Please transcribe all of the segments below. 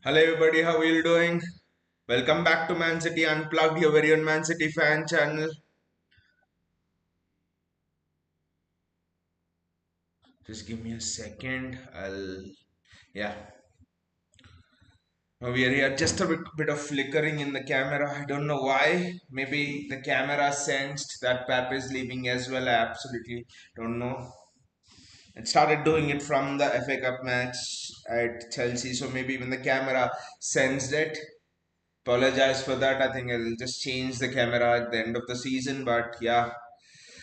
Hello everybody, how are you doing? Welcome back to Man City Unplugged, your very own Man City fan channel. Just give me a second. Yeah. We are here. Just a bit of flickering in the camera. I don't know why. Maybe the camera sensed that Pep is leaving as well. I absolutely don't know. It started doing it from the FA Cup match at Chelsea, so maybe when the camera sensed it. Apologize for that. I think I'll just change the camera at the end of the season. But yeah,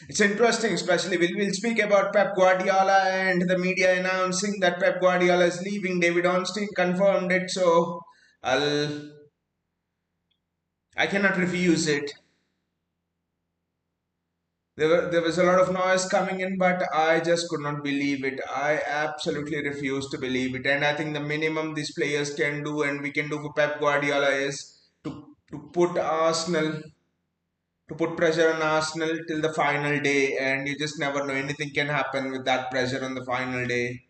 it's interesting, especially we'll speak about Pep Guardiola and the media announcing that Pep Guardiola is leaving. David Ornstein confirmed it, so I'll I cannot refuse it. There was a lot of noise coming in, but I just could not believe it. I absolutely refuse to believe it. And I think the minimum these players can do and we can do for Pep Guardiola is to put Arsenal to put pressure on Arsenal till the final day, and you just never know. Anything can happen with that pressure on the final day.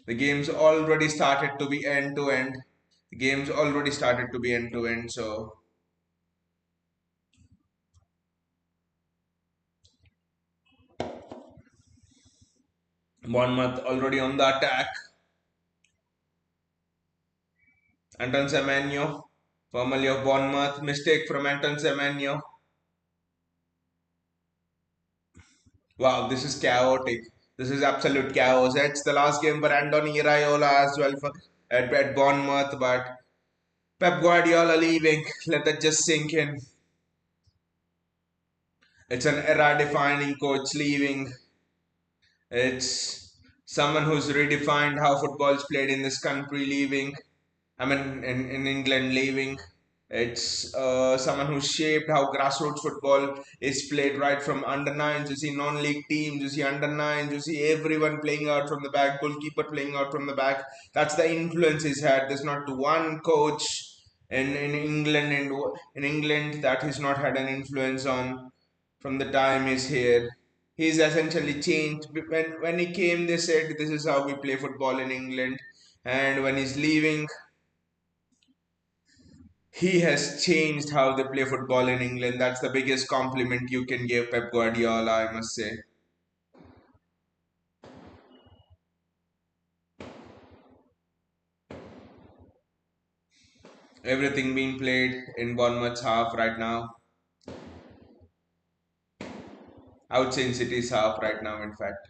The game's already started to be end to end. The game's already started to be end to end. So Bournemouth already on the attack. Anton Semenyo, formerly of Bournemouth, mistake from Anton Semenyo. Wow, this is chaotic. This is absolute chaos. It's the last game for Andoni Iraola as well at Bournemouth, but Pep Guardiola leaving. Let that just sink in. It's an era-defining coach leaving. It's someone who's redefined how football is played in this country leaving. I mean, in England leaving. It's someone who shaped how grassroots football is played right from under nines. You see non-league teams, you see under nines, you see everyone playing out from the back, goalkeeper playing out from the back. That's the influence he's had. There's not one coach in England and in England that he's not had an influence on from the time he's here. He's essentially changed. When he came, they said this is how we play football in England, and when he's leaving, he has changed how they play football in England. That's the biggest compliment you can give Pep Guardiola, I must say. Everything being played in Bournemouth's half right now. I would say in City's half right now, in fact.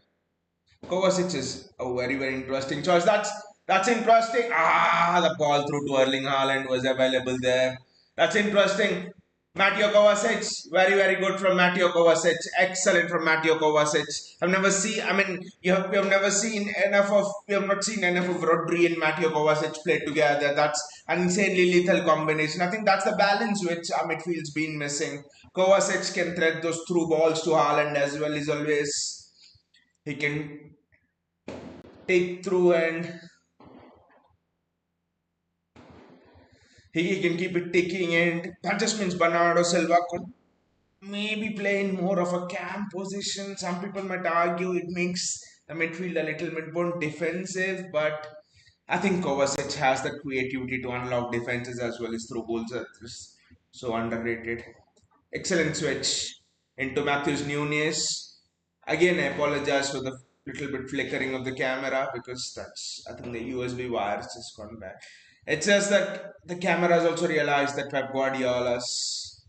Kovacic is a very interesting choice. That's interesting. The ball through to Erling Haaland was available there. That's interesting. Mateo Kovacic, very good from Mateo Kovacic. Excellent from Mateo Kovacic. I've never seen. I mean, we have never seen enough of. We have not seen enough of Rodri and Mateo Kovacic play together. That's an insanely lethal combination. I think that's the balance which our midfield's been missing. Kovacic can thread those through balls to Haaland as well. He's always he can take through and he can keep it ticking, and that just means Bernardo Silva could maybe play in more of a camp position. Some people might argue it makes the midfield a little bit more defensive, but I think Kovacic has the creativity to unlock defenses as well as through goals. That's so underrated. Excellent switch into Matthews Nunes. Again, I apologize for the little bit flickering of the camera because that's I think the USB wires just gone back. It's just that the camera has also realized that Pep Guardiola's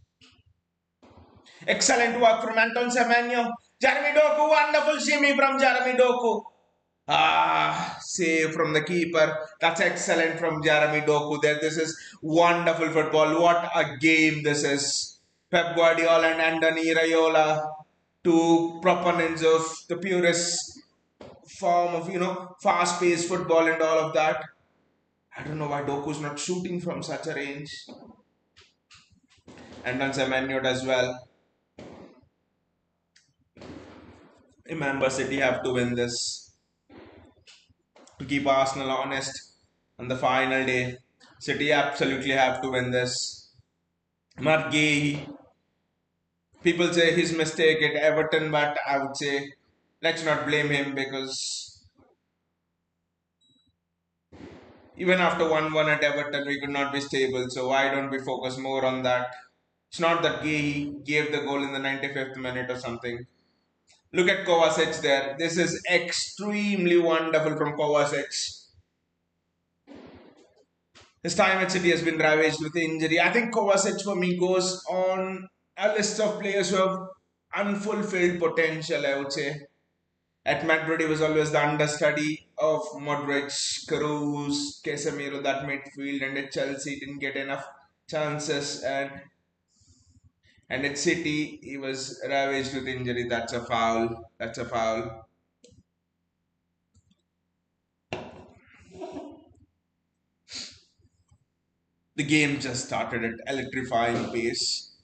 excellent work from Anton Semenyo. Jeremy Doku, wonderful shimmy from Jeremy Doku. Save from the keeper. That's excellent from Jeremy Doku there. This is wonderful football. What a game this is. Pep Guardiola and Andoni Raiola, two proponents of the purest form of, fast-paced football and all of that. I don't know why Doku's not shooting from such a range. Anton Semenyo as well. Remember, City have to win this to keep Arsenal honest on the final day. City absolutely have to win this. Margay, people say his mistake at Everton, but I would say Let's not blame him because even after 1-1 at Everton, we could not be stable. So why don't we focus more on that? It's not that he gave the goal in the 95th minute or something. Look at Kovacic there. This is extremely wonderful from Kovacic. His time at City has been ravaged with injury. I think Kovacic for me goes on a list of players who have unfulfilled potential, I would say. At Madrid, he was always the understudy of Modric, Kroos, Casemiro, that midfield, and at Chelsea didn't get enough chances. And at City, he was ravaged with injury. That's a foul. That's a foul. The game just started at electrifying pace.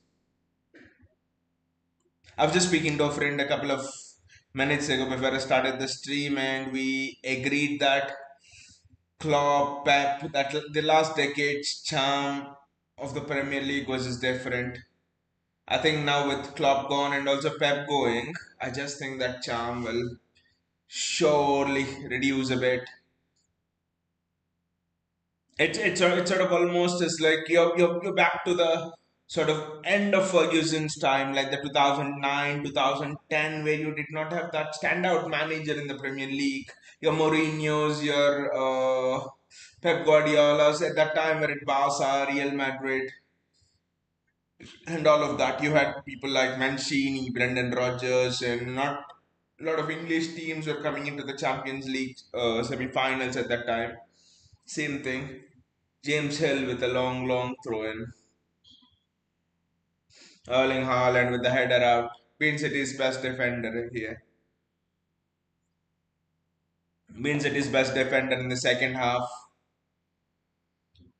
I was just speaking to a friend a couple of minutes ago before I started the stream, and we agreed that Klopp, Pep, that the last decade's charm of the Premier League was just different. I think now with Klopp gone and also Pep going, I just think that charm will surely reduce a bit. It's sort of almost is like you're back to the sort of end of Ferguson's time, like the 2009 2010, where you did not have that standout manager in the Premier League. Your Mourinho's, your Pep Guardiola's at that time were at Barca, Real Madrid, and all of that. You had people like Mancini, Brendan Rodgers, and not a lot of English teams were coming into the Champions League semi-finals at that time. Same thing. James Hill with a long, long throw in. Erling Haaland with the header out. Been City's best defender here. Been City's best defender in the second half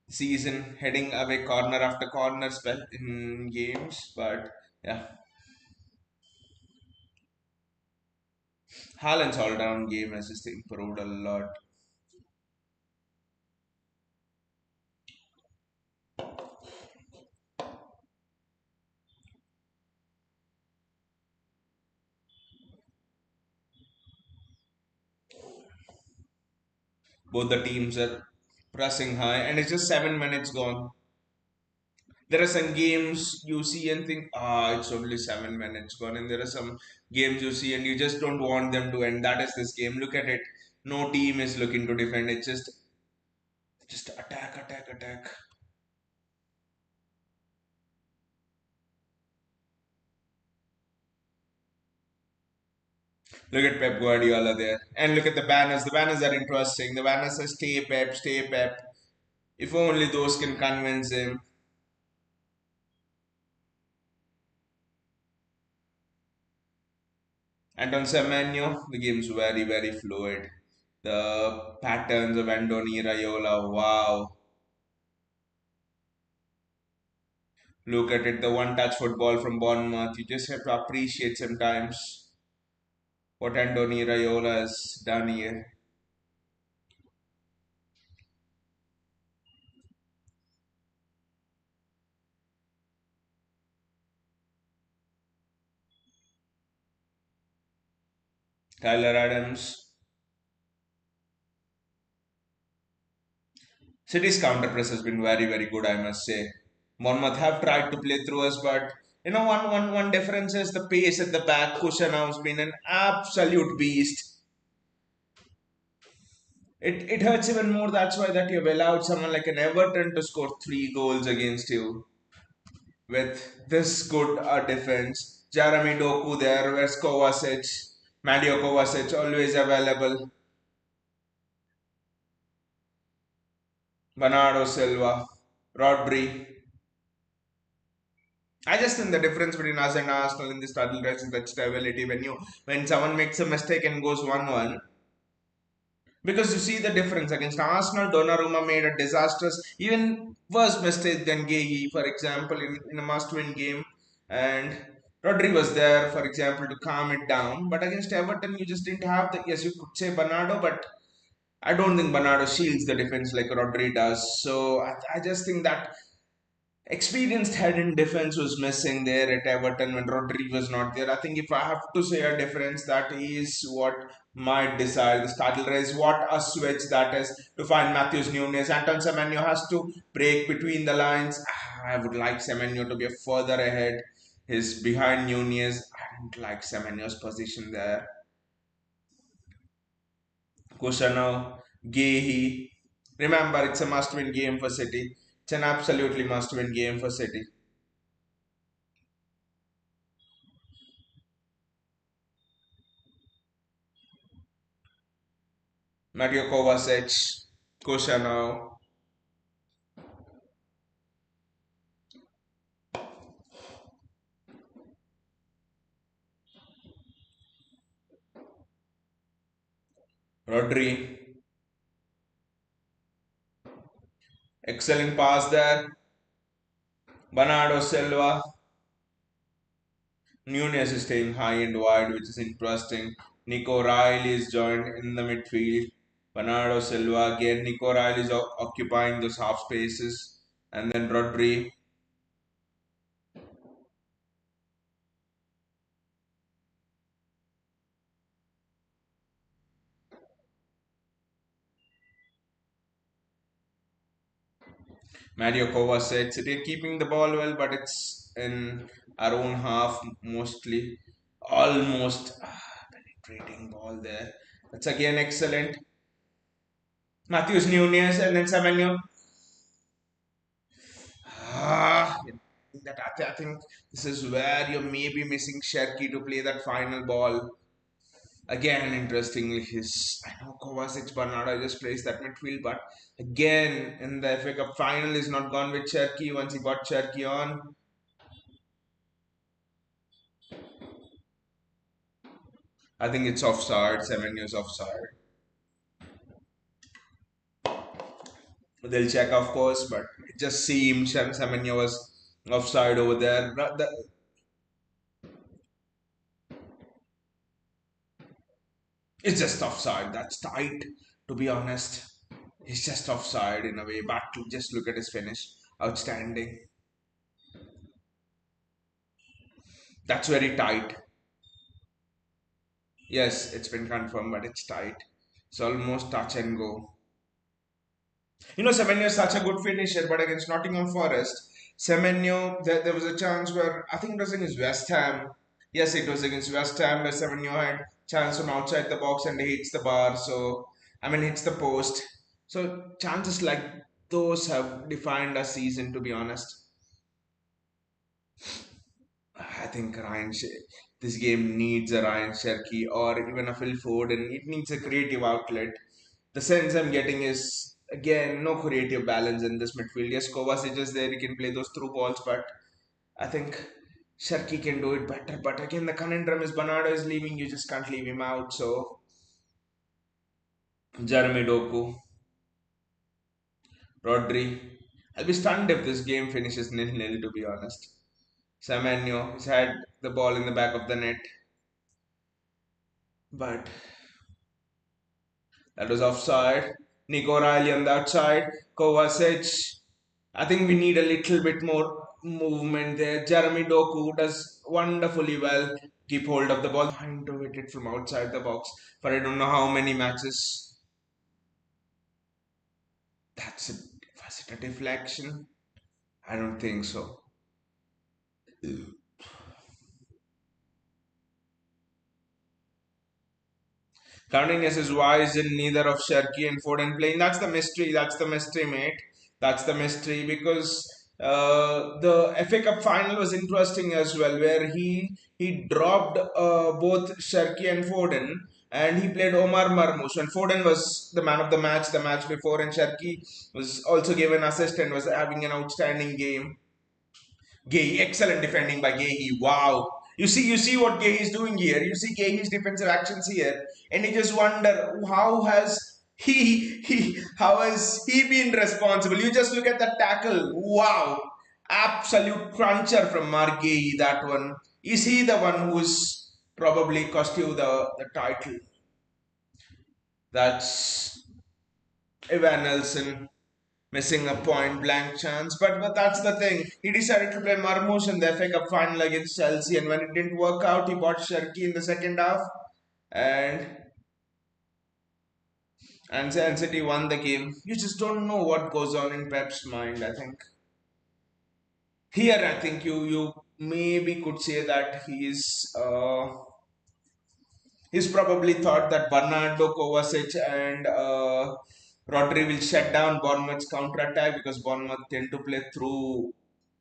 season, heading away corner after corner spell in games. But yeah, Haaland's all-round game has just improved a lot. Both the teams are pressing high, and it's just 7 minutes gone. There are some games you see and think, it's only 7 minutes gone, and there are some games you see and you just don't want them to end. That is this game. Look at it. No team is looking to defend. It's just attack, attack, attack. Look at Pep Guardiola there, and look at the banners. The banners are interesting. The banners say "Stay Pep, Stay Pep." If only those can convince him. And on Semenyo, the game's very, very fluid. The patterns of Andoni Raiola, wow. Look at it, the one-touch football from Bournemouth. You just have to appreciate sometimes what Andoni Raiola has done here. Tyler Adams. City's counter press has been very, very good, I must say. Bournemouth have tried to play through us, but one difference is the pace at the back. Kushana has been an absolute beast. It hurts even more. That's why that you've allowed someone like an Everton to score 3 goals against you with this good defense. Jeremy Doku there, where's Kovacic? Mario Kovacic always available. Bernardo Silva, Rodri. I just think the difference between us and Arsenal in this title race is that stability. When someone makes a mistake and goes 1-1, because you see the difference against Arsenal, Donnarumma made a disastrous, even worse mistake than Gay, for example, in a must-win game, and Rodri was there, for example, to calm it down. But against Everton, you just didn't have the. Yes, you could say Bernardo, but I don't think Bernardo shields the defense like Rodri does. So I just think that experienced head in defense was missing there at Everton when Rodri was not there. I think if I have to say a difference, that is what might decide the title race. What a switch that is to find Matthews Nunes. Anton Semenyo has to break between the lines. I would like Semenyo to be further ahead. He's behind Nunes. I don't like Semenyo's position there. Kusanov, Gehi. Remember, it's a must-win game for City. It's an absolutely must-win game for City. Mateo Kovacic, Kusanov, Rodri. Excellent pass there. Bernardo Silva. Nunes is staying high and wide, which is interesting. Nico Riley is joined in the midfield. Bernardo Silva again. Nico Riley is occupying those half spaces. And then Rodri. Mario Kovacic. They're keeping the ball well, but it's in our own half mostly. Almost penetrating ball there. That's again excellent. Matthews Nunes and then Semenyo. Ah, I think this is where you may be missing Sherky to play that final ball. Again, interestingly, his I know Kovacic Bernardo just plays that midfield, but again in the FA Cup final is not gone with Cherky. Once he got Cherky on, I think it's offside. 7 years offside. They'll check, of course, but it just seemed Semenyo was offside over there. It's just offside. That's tight, to be honest. He's just offside in a way, but just look at his finish. Outstanding. That's very tight. Yes, it's been confirmed, but it's tight. It's almost touch and go. Semenyo is such a good finisher, but against Nottingham Forest, Semenyo, there was a chance where I think it was against West Ham. Yes, it was against West Ham where Semenyo had chance from outside the box and he hits the bar. So, I mean, hits the post. So, chances like those have defined a season, to be honest. I think this game needs a Ryan Cherky or even a Phil Foden. It needs a creative outlet. The sense I'm getting is again no creative balance in this midfield. Yes, Kovacic is there; he can play those through balls, but I think Sharky can do it better. But again, the conundrum is Bernardo is leaving; you just can't leave him out. So Jeremy Doku, Rodri. I'll be stunned if this game finishes nil-nil. To be honest, Semenyo has had the ball in the back of the net, but that was offside. Nico Riley on that side. Kovacic. I think we need a little bit more movement there. Jeremy Doku does wonderfully well. Keep hold of the ball. Trying to hit it from outside the box for I don't know how many matches. That's it. Was it a deflection? I don't think so. Cardenas is wise in neither of Sharky and Foden playing. That's the mystery. That's the mystery, mate. That's the mystery because the FA Cup final was interesting as well, where he dropped both Sharky and Foden, and he played Omar Marmoush. And Foden was the man of the match before, and Sharky was also given assist and was having an outstanding game. Gay, excellent defending by Gay. Wow. You see what Gay is doing here. You see Gay's defensive actions here, and you just wonder how has he been responsible? You just look at that tackle. Wow, absolute cruncher from Mark Gay. That one is he the one who's probably cost you the title? That's Evan Nelson. missing a point blank chance. But that's the thing. He decided to play Marmoush in the FA Cup final against Chelsea, and when it didn't work out, he bought Sharky in the second half, and and City won the game. You just don't know what goes on in Pep's mind. I think here, I think you maybe could say that he's probably thought that Bernardo, Kovacic, and Rodri will shut down Bournemouth's counter attack because Bournemouth tend to play through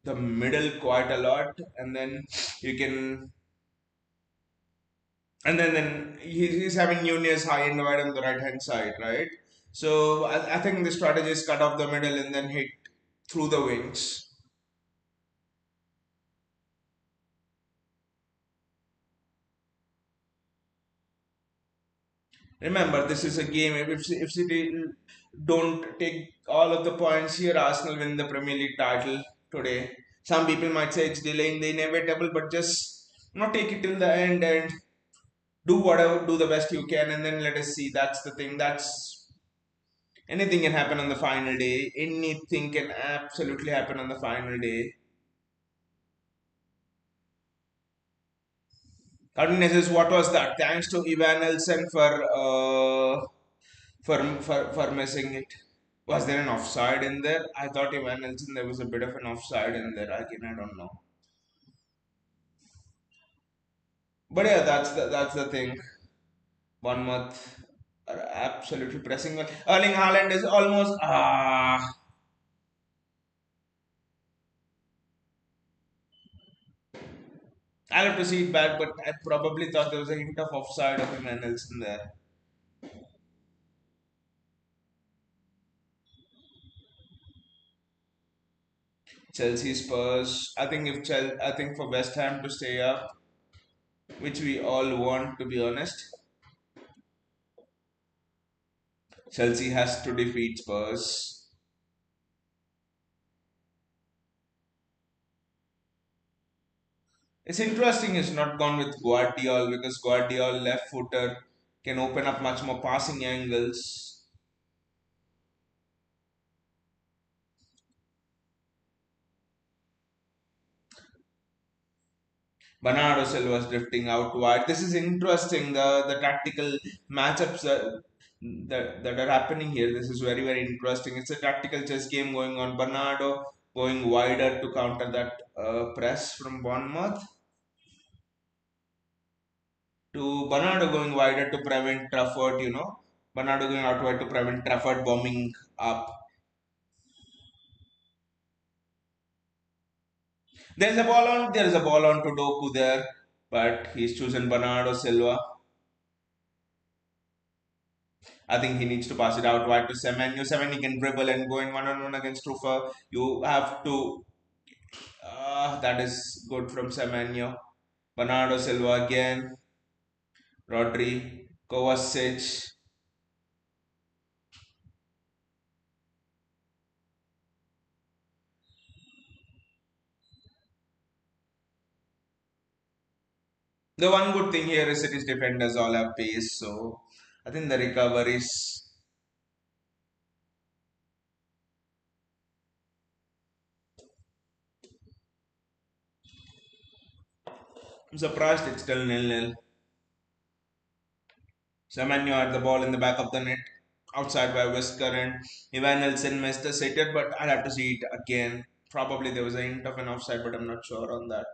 the middle quite a lot, and then you can. And then he's having Nunez high and wide on the right hand side, right? So I think the strategy is cut off the middle and then hit through the wings. Remember, this is a game. If City don't take all of the points here, Arsenal win the Premier League title today. Some people might say it's delaying the inevitable, but just not take it till the end and do whatever, do the best you can, and then let us see. That's the thing. That's anything can happen on the final day. Anything can absolutely happen on the final day. Cardenas says, what was that? Thanks to Ivan Nelson for missing it. Was there an offside in there? I thought Ivan Nelson there was a bit of an offside in there. I don't know. But yeah, that's the thing. Bournemouth are absolutely pressing well. Erling Haaland is almost I'll have to see it back, but I probably thought there was a hint of offside of Ivan Nelson there. Chelsea Spurs. I think for West Ham to stay up, which we all want to be honest. Chelsea has to defeat Spurs. It's interesting he's not gone with Guardiola because Guardiola left footer can open up much more passing angles. Bernardo Silva's drifting out wide. This is interesting. The tactical matchups that are happening here. This is very interesting. It's a tactical chess game going on. Bernardo going wider to counter that press from Bournemouth. To Bernardo going wider to prevent Trafford. Bernardo going out wide to prevent Trafford bombing up. There is a ball on to Doku there, but he's chosen Bernardo Silva. I think he needs to pass it out wide to Semenyo. Semenyo can dribble and going one on one against Trufa. You have to. That is good from Semenyo. Bernardo Silva again. Rodri. Kovacic. The one good thing here is City's defenders all have pace, so I think the recoveries. I'm surprised it's still nil-nil. Semenyo had the ball in the back of the net, outside by Whisker, and Ivan Nelson missed the sitter, but I'll have to see it again. Probably there was a hint of an offside, but I'm not sure on that.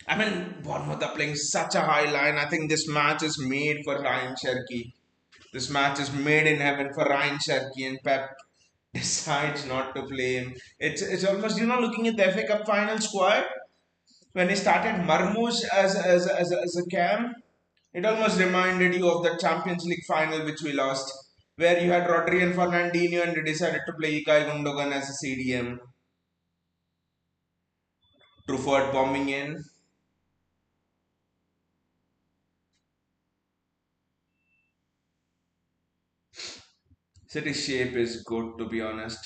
I mean, Bournemouth are playing such a high line. I think this match is made for Ryan Cherky. This match is made in heaven for Ryan Cherky, and Pep decides not to play him. It's almost looking at the FA Cup final squad when he started Marmoush as a cam. It almost reminded you of the Champions League final which we lost, where you had Rodri and Fernandinho, and they decided to play Ilkay Gundogan as a CDM. Truffert bombing in. City's shape is good, to be honest.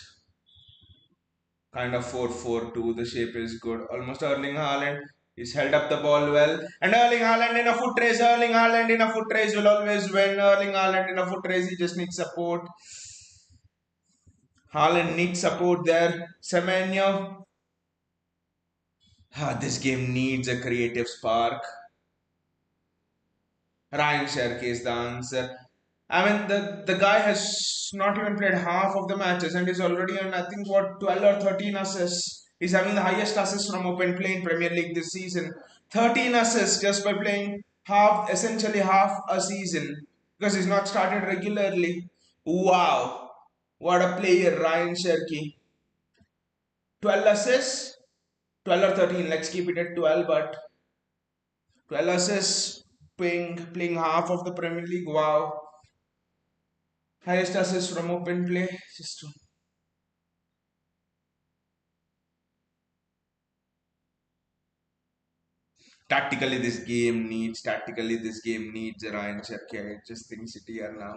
Kind of 4-4-2. The shape is good. Almost Erling Haaland. He's held up the ball well. And Erling Haaland in a foot race. Erling Haaland in a foot race will always win. Erling Haaland in a foot race. He just needs support. Haaland needs support there. Semenyo. This game needs a creative spark. Ryan Sherky is the answer. I mean, the guy has not even played half of the matches and is already on, I think, what, 12 or 13 assists. He's having the highest assists from open play in Premier League this season. 13 assists just by playing half, essentially half a season because he's not started regularly. Wow. What a player, Ryan Sherky. 12 assists, 12 or 13, let's keep it at 12, but 12 assists, playing half of the Premier League. Wow. Highest assist from open play. Just tactically this game needs a Ryan Cherky. I just think City are now.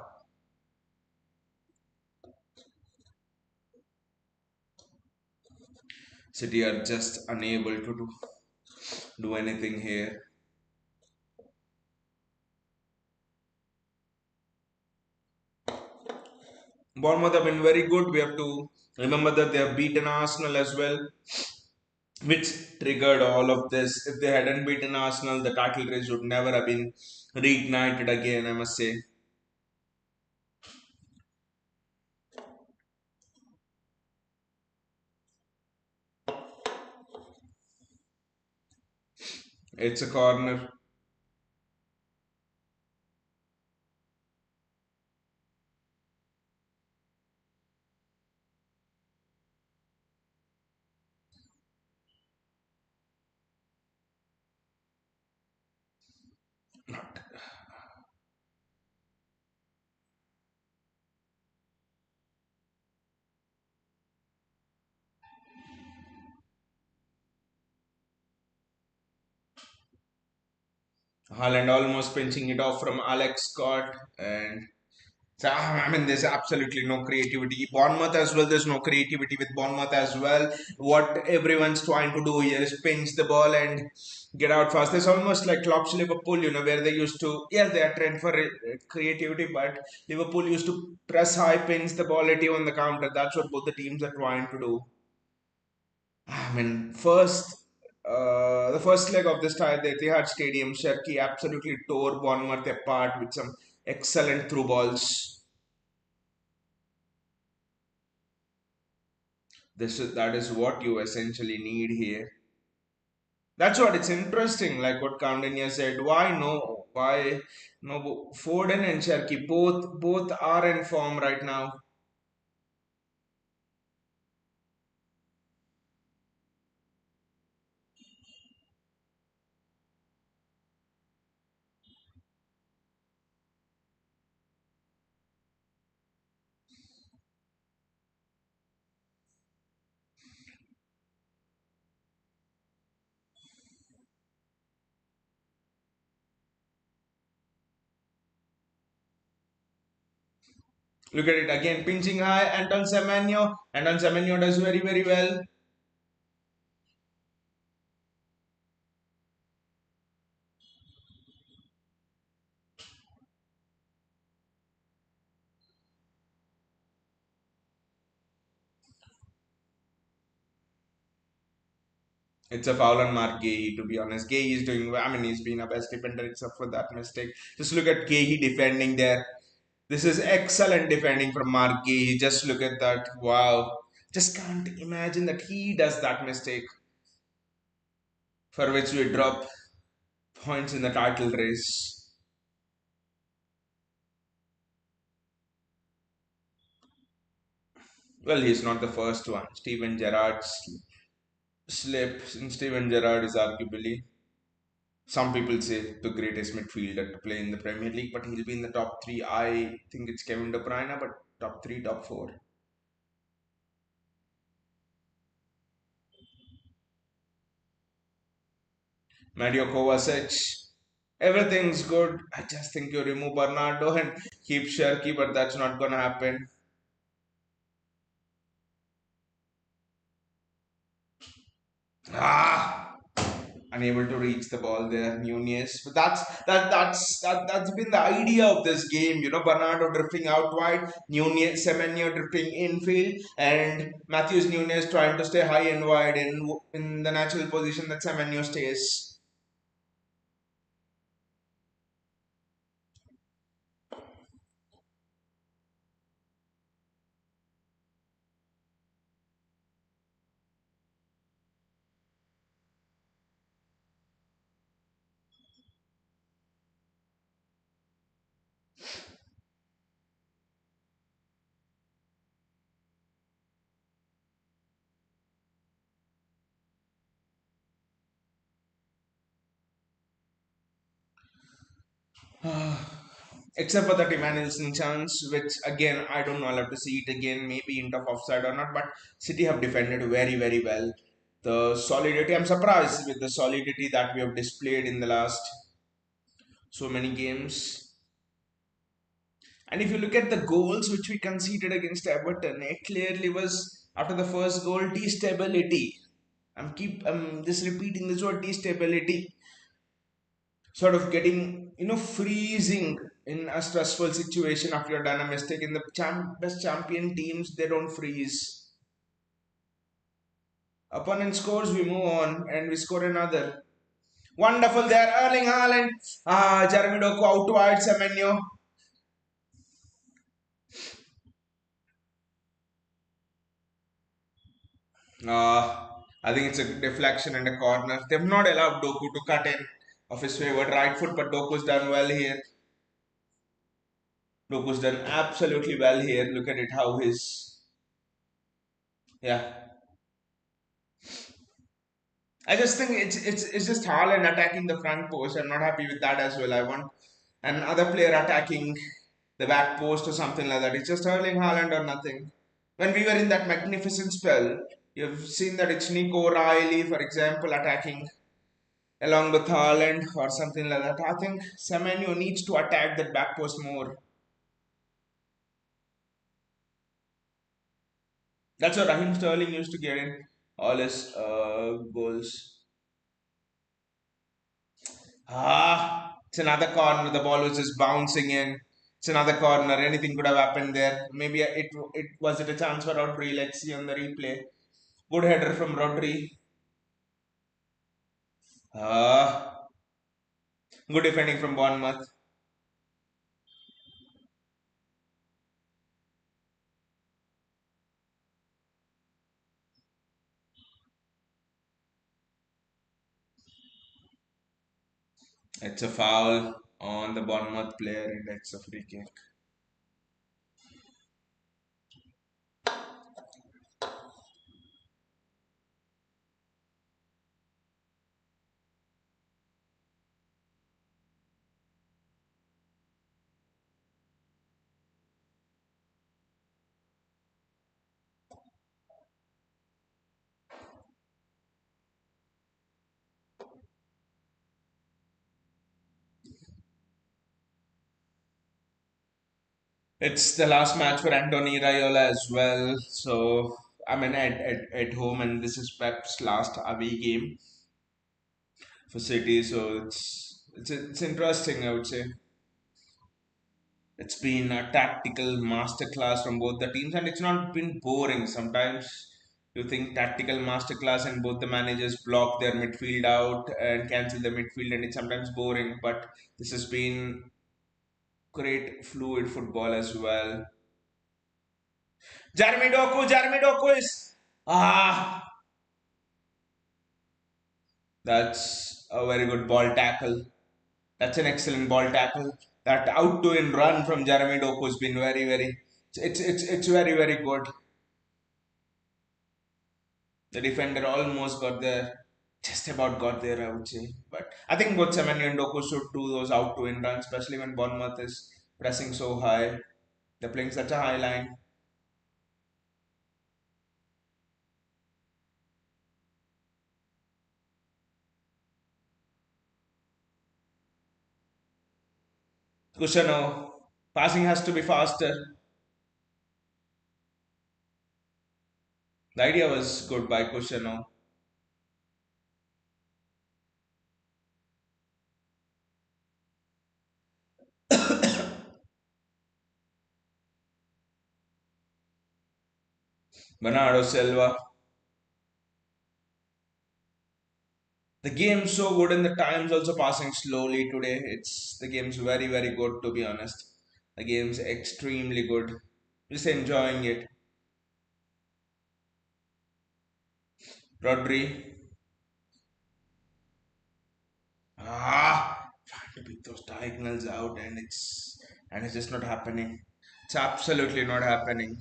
City are just unable to do anything here. Bournemouth have been very good. We have to remember that they have beaten Arsenal as well, which triggered all of this. If they hadn't beaten Arsenal, the title race would never have been reignited again, I must say. It's a corner. Haaland almost pinching it off from Alex Scott, and so, I mean, there's absolutely no creativity. Bournemouth as well, there's no creativity with Bournemouth as well. What everyone's trying to do here is pinch the ball and get out fast. There's almost like Klopp's Liverpool, where they used to, yes, they are trained for creativity, but Liverpool used to press high, pinch the ball at you on the counter. That's what both the teams are trying to do. I mean, the first leg of this tie at the Etihad Stadium, Sherky absolutely tore Bournemouth apart with some excellent through balls. That is what you essentially need here. That's what it's interesting. Like what Kamdenia said, why no? Why no? Foden and Cherky both are in form right now. Look at it again, pinching high. Anton Semenyo. Anton Semenyo does very well. It's a foul on Mark Gay, to be honest. Gay is doing well. I mean, he's been a best defender except for that mistake. Just look at Gay defending there. This is excellent defending from Mark Gay. Just look at that. Wow. Just can't imagine that he does that mistake for which we drop points in the title race. Well, he's not the first one. Steven Gerrard's slip. Steven Gerrard is arguably, some people say, the greatest midfielder to play in the Premier League, but he'll be in the top three. I think it's Kevin De Bruyne, but top three, top four. Mario Kovacic. Everything's good. I just think you remove Bernardo and keep Sherky, but that's not gonna happen. Ah, unable to reach the ball there, Nunez. But that's been the idea of this game. You know, Bernardo drifting out wide, Nunez, Semenyo drifting infield, and Matthews Nunez trying to stay high and wide in the natural position that Semenyo stays. Except for that Emmanuelson chance, which again I don't know. I'll have to see it again. Maybe into offside or not. But City have defended very very well. The solidity. I'm surprised with the solidity that we have displayed in the last so many games. And if you look at the goals which we conceded against Everton, it clearly was after the first goal destability. I'm just repeating this word destability. Sort of getting freezing in a stressful situation after you've done a mistake. In the best champion teams, they don't freeze. Opponent scores, we move on and we score another. Wonderful there, Erling Haaland. Jeremy Doku out wide, Semenyo. I think it's a deflection and a corner. They've not allowed Doku to cut in of his favored right foot, but Doku's done well here. Doku's done absolutely well here. Look at it, how his yeah. I just think it's just Haaland attacking the front post. I'm not happy with that as well. I want another player attacking the back post or something like that. It's just Erling Haaland or nothing. When we were in that magnificent spell, you've seen that it's Nico Riley, for example, attacking along with Haaland or something like that. I think Semenyo needs to attack that back post more. That's what Raheem Sterling used to get in all his goals. It's another corner. The ball was just bouncing in. It's another corner. Anything could have happened there. Maybe it was it a chance for Rodri. Let's see on the replay. Good header from Rodri. Ah, good defending from Bournemouth. It's a foul on the Bournemouth player, and it's a free kick. It's the last match for Anthony Raiola as well. So I mean at home, and this is Pep's last away game for City. So it's interesting. I would say it's been a tactical masterclass from both the teams, and it's not been boring. Sometimes you think tactical masterclass, and both the managers block their midfield out and cancel the midfield, and it's sometimes boring. But this has been great fluid football as well. Jeremy Doku is that's a very good ball tackle. That's an excellent ball tackle. That out to in run from Jeremy Doku has been very very. It's very very good. The defender almost got there, just about got there, I would say. But I think both Semenyo and Doku should do those out to in runs, especially when Bournemouth is pressing so high. They're playing such a high line. Kushano, passing has to be faster. The idea was good by Kushano. Bernardo Silva. The game's so good and the time's also passing slowly today. The game's very very good to be honest. The game's extremely good. Just enjoying it. Rodri. Trying to pick those diagonals out and it's just not happening. It's absolutely not happening.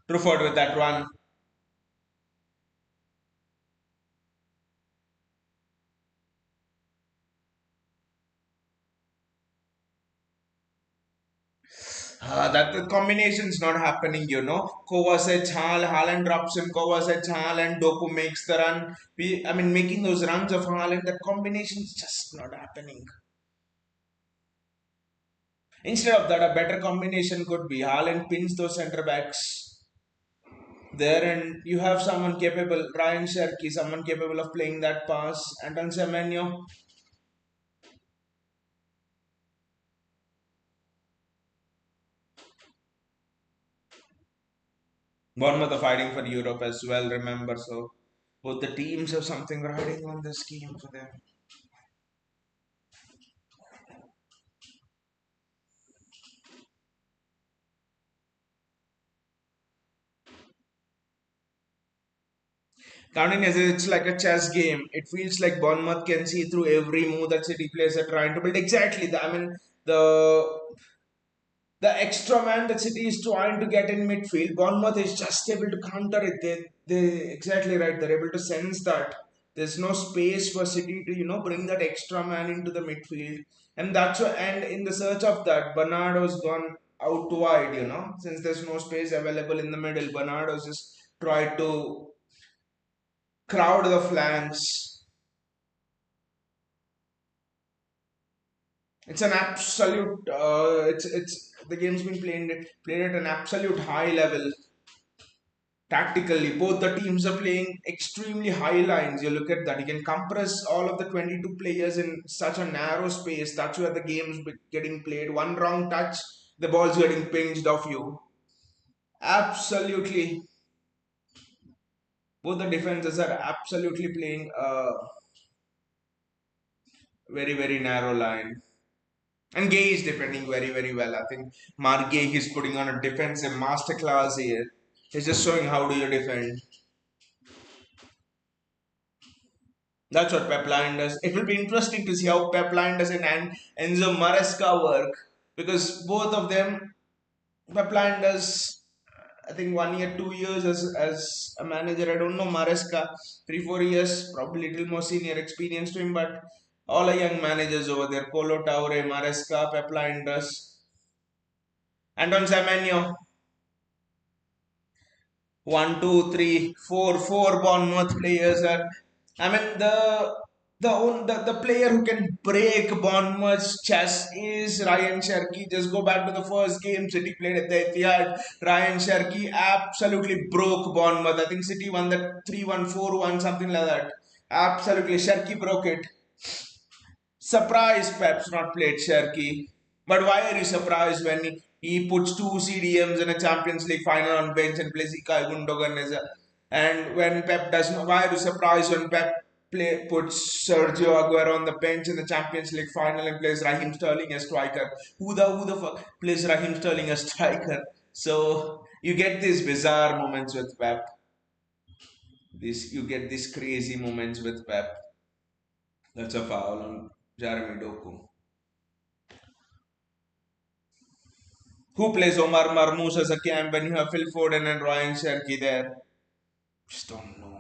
Trufford with that one. That the combination's not happening, you know. Kovacic, Haaland drops in Kovacic, Haaland, Doku makes the run. I mean, making those runs of Haaland, that combination's just not happening. Instead of that, a better combination could be Haaland pins those centre backs there, and you have someone capable, Ryan Sherky, someone capable of playing that pass. Anton Semenyo, Bournemouth are fighting for Europe as well, remember. So both the teams have something riding on this game for them. Counting as it's like a chess game. It feels like Bournemouth can see through every move that City players are trying to build. Exactly. I mean, the the extra man that City is trying to get in midfield, Bournemouth is just able to counter it. They exactly right. They're able to sense that there's no space for City to bring that extra man into the midfield, and that's why. And in the search of that, Bernardo's gone out wide. Since there's no space available in the middle, Bernardo's just tried to crowd the flanks. It's an absolute. It's the game's been played at an absolute high level. Tactically, both the teams are playing extremely high lines. You look at that. You can compress all of the 22 players in such a narrow space. That's where the game's getting played. One wrong touch, the ball's getting pinged off you. Absolutely, both the defenses are absolutely playing a very very narrow line. And Gay is defending very, very well. I think Margay is putting on a defensive masterclass here. He's just showing how do you defend. That's what Pep Line does. It will be interesting to see how Pep Line does and Enzo Maresca work because both of them, Pep Line does, I think 1 year, 2 years as a manager. I don't know Maresca, 3, 4 years, probably a little more senior experience to him, but all are young managers over there. Colo Taure, Maresca, Pep Line does. Anton Semenyo, one, two, three, four Bournemouth players are. I mean the player who can break Bournemouth's chess is Ryan Sherky. Just go back to the first game City played at the Etihad. Ryan Sherky absolutely broke Bournemouth. I think City won that 3-1, 4-1, something like that. Absolutely, Sherky broke it. Surprised Pep's not played Sherky. But why are you surprised when he puts two CDMs in a Champions League final on bench and plays Ilkay Gundogan as a. And when Pep does not, why are you surprised when Pep puts Sergio Aguero on the bench in the Champions League final and plays Raheem Sterling as striker? Who the fuck plays Raheem Sterling as striker? So you get these bizarre moments with Pep. You get these crazy moments with Pep. That's a foul on Jeremy Doku. Who plays Omar Marmoush as a cam when you have Phil Foden and Ryan Sherky there? Just don't know.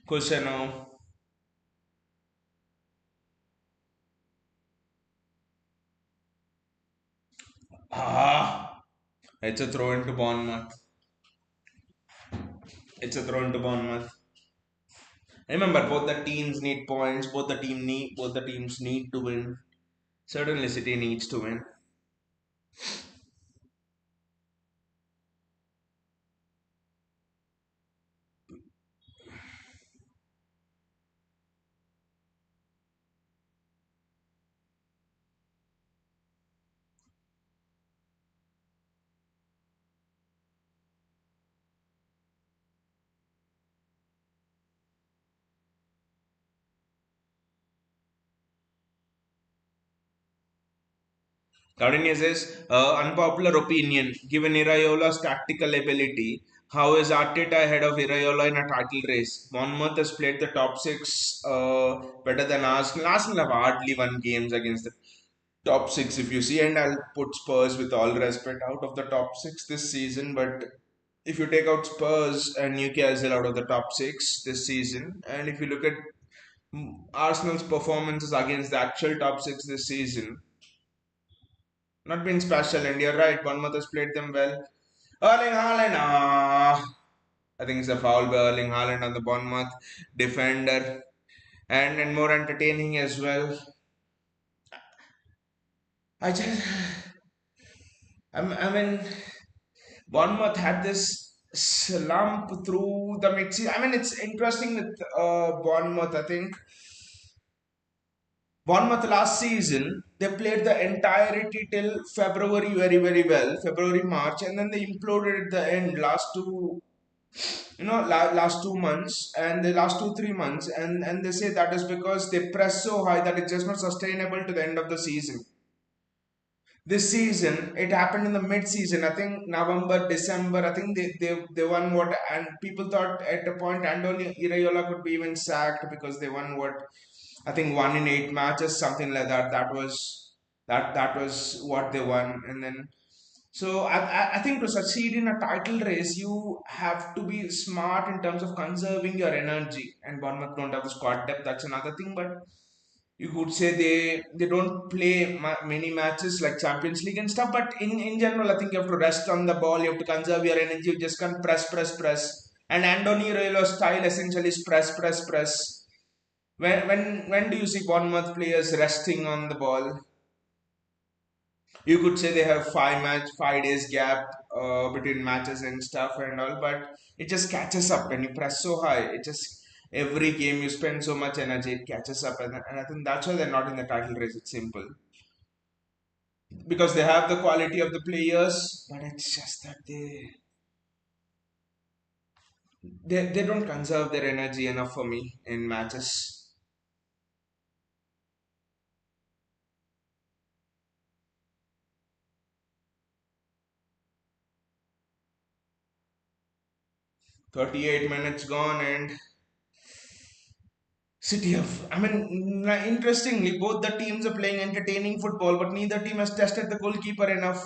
Cusino. Ah, it's a throw into Bournemouth. It's a throw into Bournemouth. Remember, both the teams need points. Both the teams need to win. Certainly, City needs to win. Cardenas says, unpopular opinion. Given Iraiola's tactical ability, how is Arteta ahead of Iraiola in a title race? Bournemouth has played the top six better than Arsenal. Arsenal have hardly won games against the top six, if you see, and I'll put Spurs with all respect out of the top six this season. But if you take out Spurs and Newcastle out of the top six this season, and if you look at Arsenal's performances against the actual top six this season, not been special, and you're right. Bournemouth has played them well. Erling Haaland, I think it's a foul by Erling Haaland on the Bournemouth defender, and more entertaining as well. I just, I mean, Bournemouth had this slump through the mid-season. I mean, it's interesting with Bournemouth. I think Bournemouth last season they played the entirety till February very very well, February March, and then they imploded at the end last 2 months and the last 2 3 months, and they say that is because they press so high that it's just not sustainable to the end of the season. This season it happened in the mid season, I think November December. I think they won what, and people thought at a point Andoni Iraola could be even sacked because they won what, I think 1 in 8 matches, something like that. That was what they won. And then so I think to succeed in a title race, you have to be smart in terms of conserving your energy. And Bournemouth don't have the squad depth. That's another thing. But you could say they don't play many matches like Champions League and stuff. But in general, I think you have to rest on the ball. You have to conserve your energy. You just can't press. And Andoni Raio's style essentially is press. When do you see Bournemouth players resting on the ball? You could say they have 5 days gap between matches and stuff and all, but it just catches up when you press so high. It just every game you spend so much energy, it catches up, and I think that's why they're not in the title race. It's simple because they have the quality of the players, but it's just that they don't conserve their energy enough for me in matches. 38 minutes gone and City of, I mean, interestingly, both the teams are playing entertaining football, but neither team has tested the goalkeeper enough.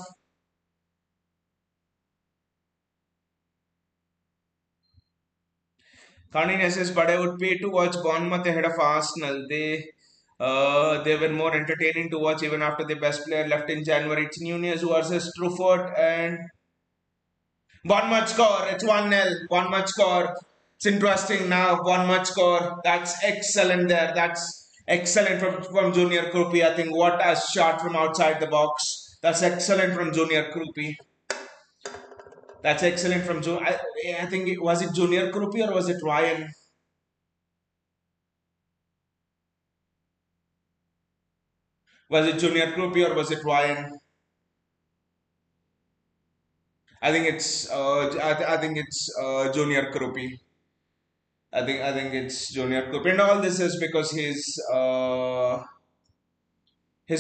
Carney says, but I would pay to watch Bournemouth ahead of Arsenal. They were more entertaining to watch even after the best player left in January. It's Nunez versus Trufford and one much score. It's 1-0. One much score. It's interesting now. One much score. That's excellent there. That's excellent from Junior Krupi. I think what a shot from outside the box. That's excellent from Junior Krupi. That's excellent from I think was it Junior Krupi or was it Ryan? Was it Junior Krupi or was it Ryan? I think it's Junior Krupi. I think it's Junior Krupi, and all this is because he's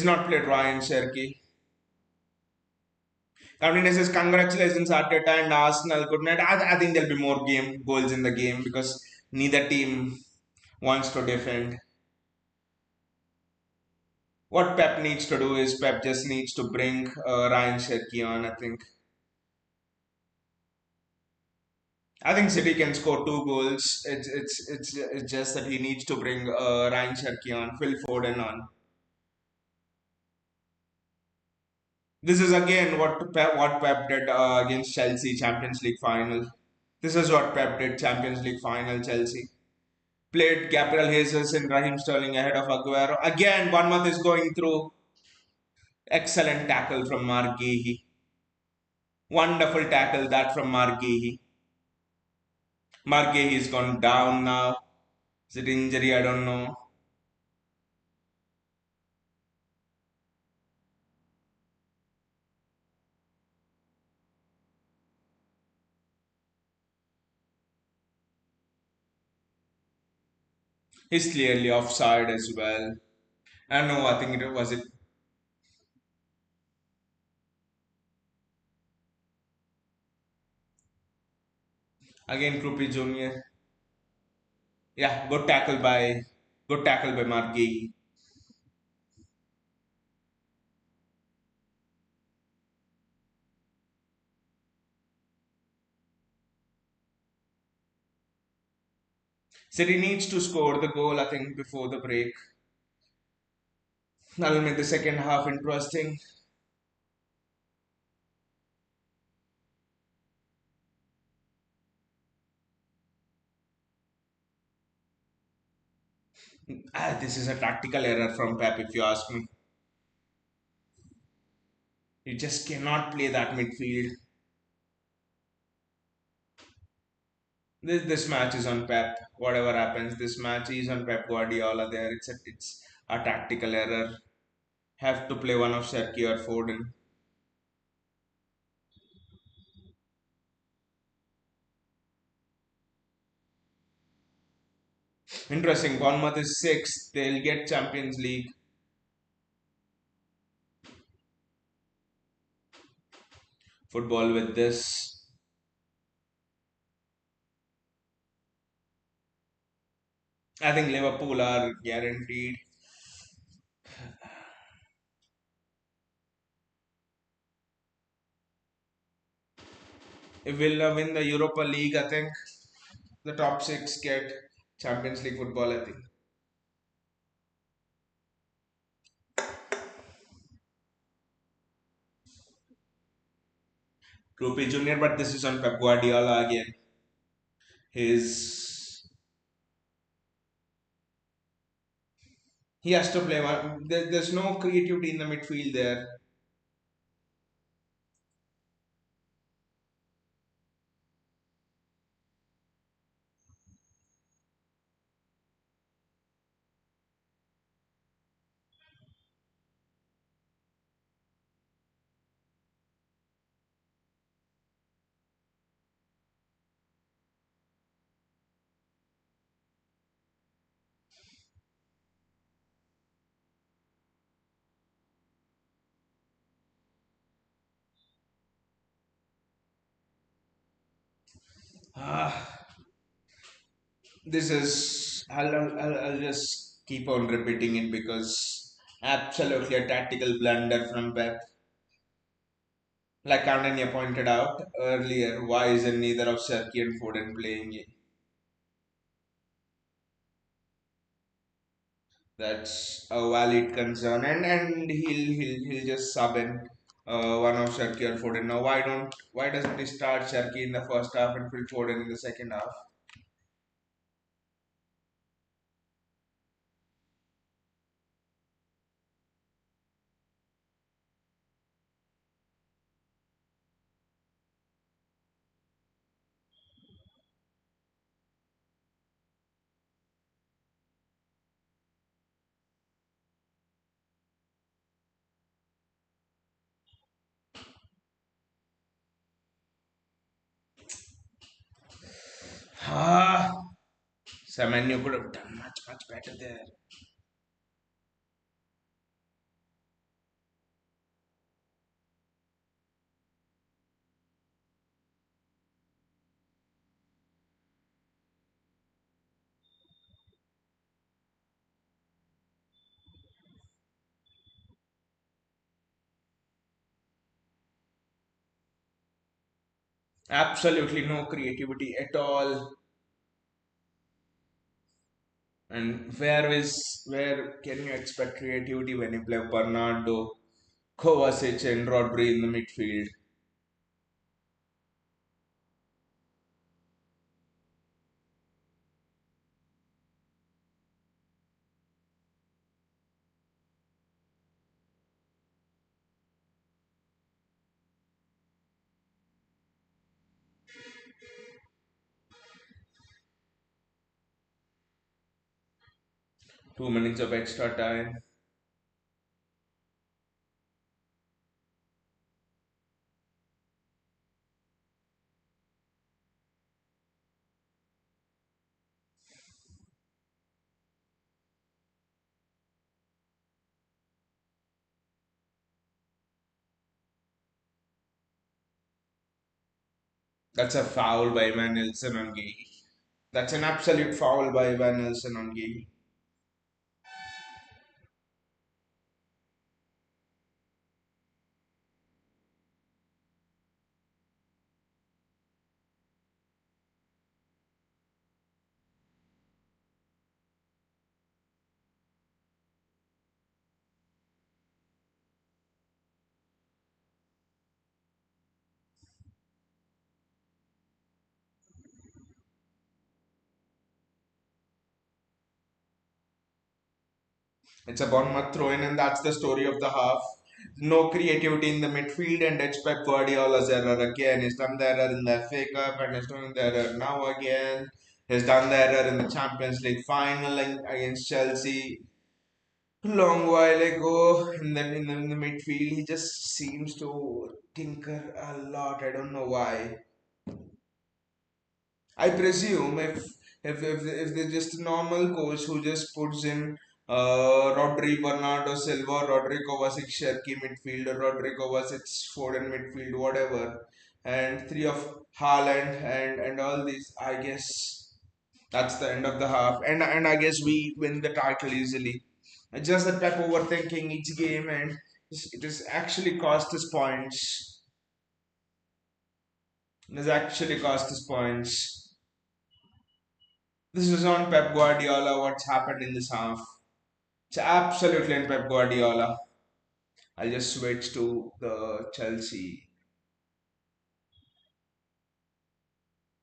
not played Ryan Cherky. Captain says congratulations Arteta and Arsenal. Good night. I think there'll be more game goals in the game because neither team wants to defend. What Pep needs to do is Pep just needs to bring Ryan Cherky on. I think City can score 2 goals. It's just that he needs to bring Ryan Cherky on, Phil Foden on. This is again what Pep did against Chelsea Champions League final. This is what Pep did Champions League final Chelsea. Played Gabriel Jesus and Raheem Sterling ahead of Aguero. Again, Bournemouth is going through. Excellent tackle from Margehi. Wonderful tackle that from Margehi. Margehi is gone down now. Is it injury? I don't know. He's clearly offside as well. I don't know. I think it was it again. Krupi Junior. Yeah, good tackle by Margehi. City needs to score the goal. I think before the break. That'll make the second half interesting. This is a tactical error from Pep, if you ask me. You just cannot play that midfield. This match is on Pep. Whatever happens, this match is on Pep Guardiola. There, it's a tactical error. Have to play one of Sergio or Foden. Interesting. Bournemouth is sixth. They'll get Champions League football with this. I think Liverpool are guaranteed. If Villa win the Europa League, I think the top six get Champions League football. I think. Rupi Junior, but this is on Pep Guardiola again. His he has to play one. There's no creativity in the midfield there. Ah, this is I'll just keep on repeating it because absolutely a tactical blunder from Pep. Like Antonia pointed out earlier, why isn't neither of Serki and Foden playing it? That's a valid concern, and he'll just sub in one of Serki or Foden. Now, why doesn't he start Serki in the first half and Phil Foden in the second half? Ah, Semenyo could have done much better there. Absolutely no creativity at all. And where can you expect creativity when you play Bernardo? Kovacic and Rodri in the midfield. 2 minutes of extra time. That's a foul by Van Nelson on Gay. That's an absolute foul by Van Nelson on Gay. It's a Bournemouth throw in, and that's the story of the half. No creativity in the midfield, and it's Pep Guardiola's error again. He's done the error in the FA Cup, and he's doing the error now again. He's done the error in the Champions League final against Chelsea long while ago. And then in the midfield, he just seems to tinker a lot. I don't know why. I presume if they're just a normal coach who just puts in Rodri, Bernardo Silva, Rodri Kovacic, Cherki midfield, or Rodri Kovacic, Foden midfield, whatever, and three of Haaland and all these, I guess that's the end of the half, and I guess we win the title easily. It's just that Pep overthinking each game, and it has actually cost us points. It has actually cost us points. This is on Pep Guardiola. What's happened in this half? It's absolutely on Pep Guardiola. I'll just switch to the Chelsea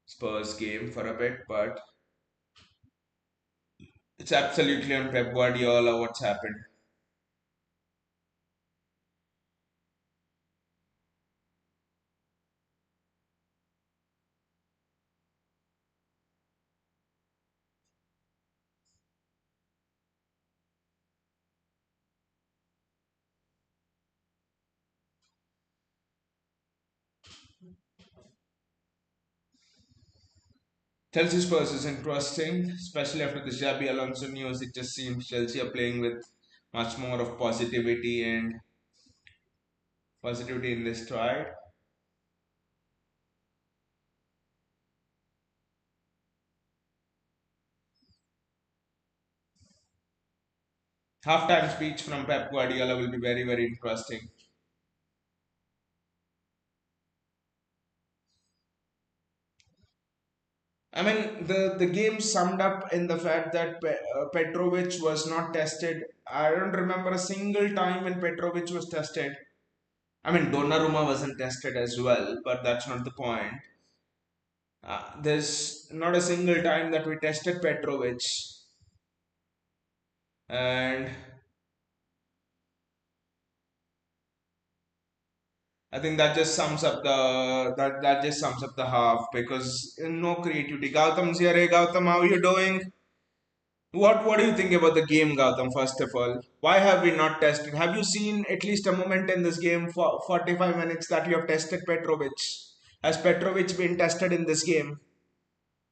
Spurs game for a bit, but it's absolutely on Pep Guardiola. What's happened? Chelsea Spurs is interesting, especially after the Xabi Alonso news. It just seems Chelsea are playing with much more of positivity in this stride. Halftime speech from Pep Guardiola will be very, very interesting. I mean, the game summed up in the fact that Petrovic was not tested. I don't remember a single time when Petrovic was tested. I mean, Donnarumma wasn't tested as well, but that's not the point. There's not a single time that we tested Petrovic, and I think that just sums up that just sums up the half because no creativity. Gautam's here. Hey, Gautam, how are you doing? What do you think about the game, Gautam? First of all, why have we not tested? Have you seen at least a moment in this game for 45 minutes that you have tested Petrovic? Has Petrovic been tested in this game?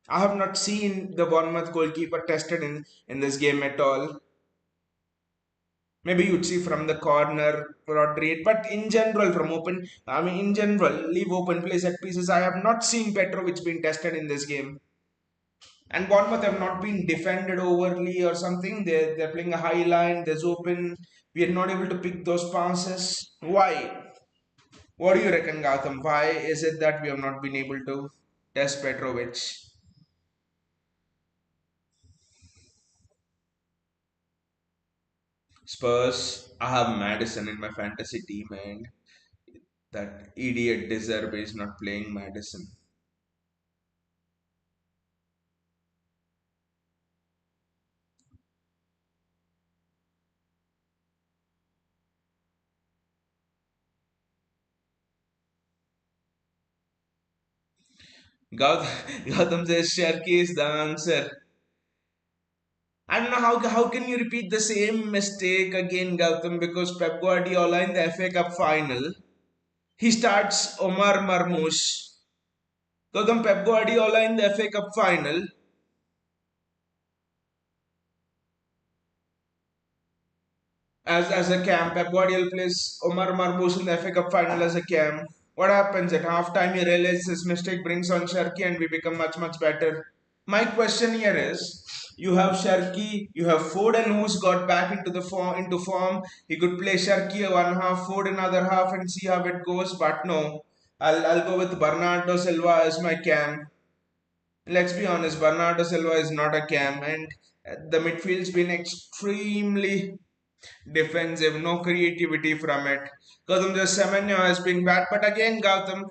I have not seen the Bournemouth goalkeeper tested in this game at all. Maybe you'd see from the corner, Rodri, but in general, in general, leave open play set pieces. I have not seen Petrovic being tested in this game. And Bournemouth have not been defended overly or something. They're playing a high line. There's open. We are not able to pick those passes. Why? What do you reckon, Gautam? Why is it that we have not been able to test Petrovic? Spurs, I have Madison in my fantasy team, and that idiot Deserve is not playing Madison. Gautam, Gautam says Sharky is the answer. I don't know how can you repeat the same mistake again, Gautam, because Pep Guardiola in the FA Cup final, he starts Omar Marmoush. Gautam, Pep Guardiola in the FA Cup final, as a cam, Pep Guardiola plays Omar Marmoush in the FA Cup final as a cam. What happens at halftime? He realizes his mistake brings on Sharky and we become much better. My question here is, you have Sharky, you have Foden who's got back into form. He could play Sharky one half, Foden another half, and see how it goes. But no, I'll go with Bernardo Silva as my cam. Let's be honest, Bernardo Silva is not a cam, and the midfield's been extremely defensive, no creativity from it. Gautam, the Semenyo has been bad, but again, Gautam,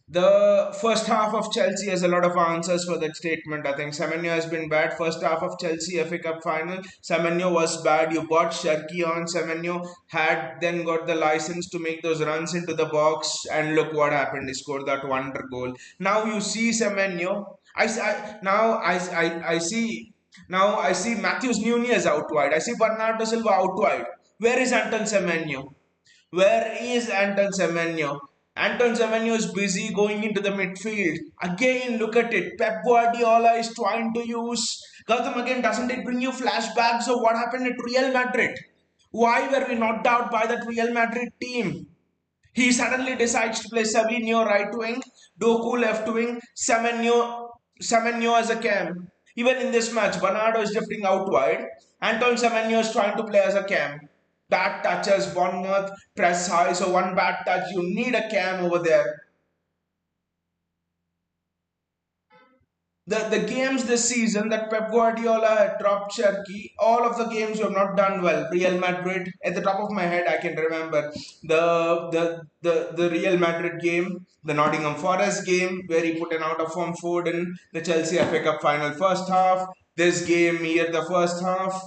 the first half of Chelsea has a lot of answers for that statement. I think Semenyo has been bad. First half of Chelsea FA Cup final, Semenyo was bad. You bought Sharky on. Semenyo had then got the license to make those runs into the box, and look what happened. He scored that wonder goal. Now you see Semenyo. I see now I see Matthews Nunez out wide. I see Bernardo Silva out wide. Where is Anton Semenyo? Where is Anton Semenyo? Anton Semenyo is busy going into the midfield. Again, look at it. Pep Guardiola is trying to use. Gautam, again, doesn't it bring you flashbacks of what happened at Real Madrid? Why were we knocked out by that Real Madrid team? He suddenly decides to play Savinho right wing, Doku left wing, Semenyo as a cam. Even in this match, Bernardo is drifting out wide. Anton Semenyo is trying to play as a cam. Bad touches, Bournemouth, press high, so one bad touch, you need a cam over there. The games this season that Pep Guardiola had dropped Cherky, all of the games have not done well. Real Madrid, at the top of my head, I can remember the Real Madrid game, the Nottingham Forest game, where he put an out of form Foden, the Chelsea FA Cup final first half, this game here, the first half.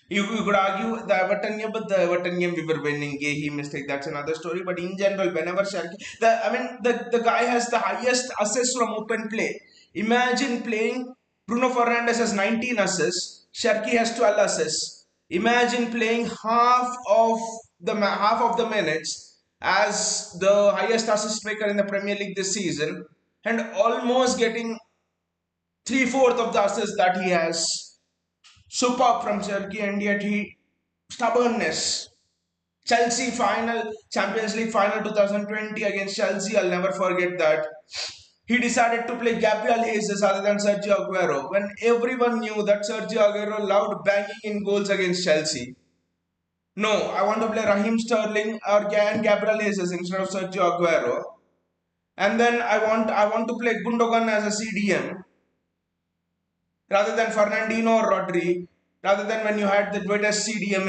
You could argue the Everton game, but the Everton game we were winning. He mistake. That's another story. But in general, whenever Sharky, the guy has the highest assists from open play. Imagine playing Bruno Fernandes has 19 assists. Sharky has 12 assists. Imagine playing half of the minutes as the highest assist maker in the Premier League this season, and almost getting three-fourths of the assists that he has. Superb from Turkey, and yet he stubbornness. Chelsea final, Champions League final 2020 against Chelsea. I'll never forget that. He decided to play Gabriel Jesus other than Sergio Aguero when everyone knew that Sergio Aguero loved banging in goals against Chelsea. No, I want to play Raheem Sterling or Gabriel Jesus instead of Sergio Aguero. And then I want to play Gundogan as a CDM rather than Fernandino or Rodri, rather than when you had the greatest CDM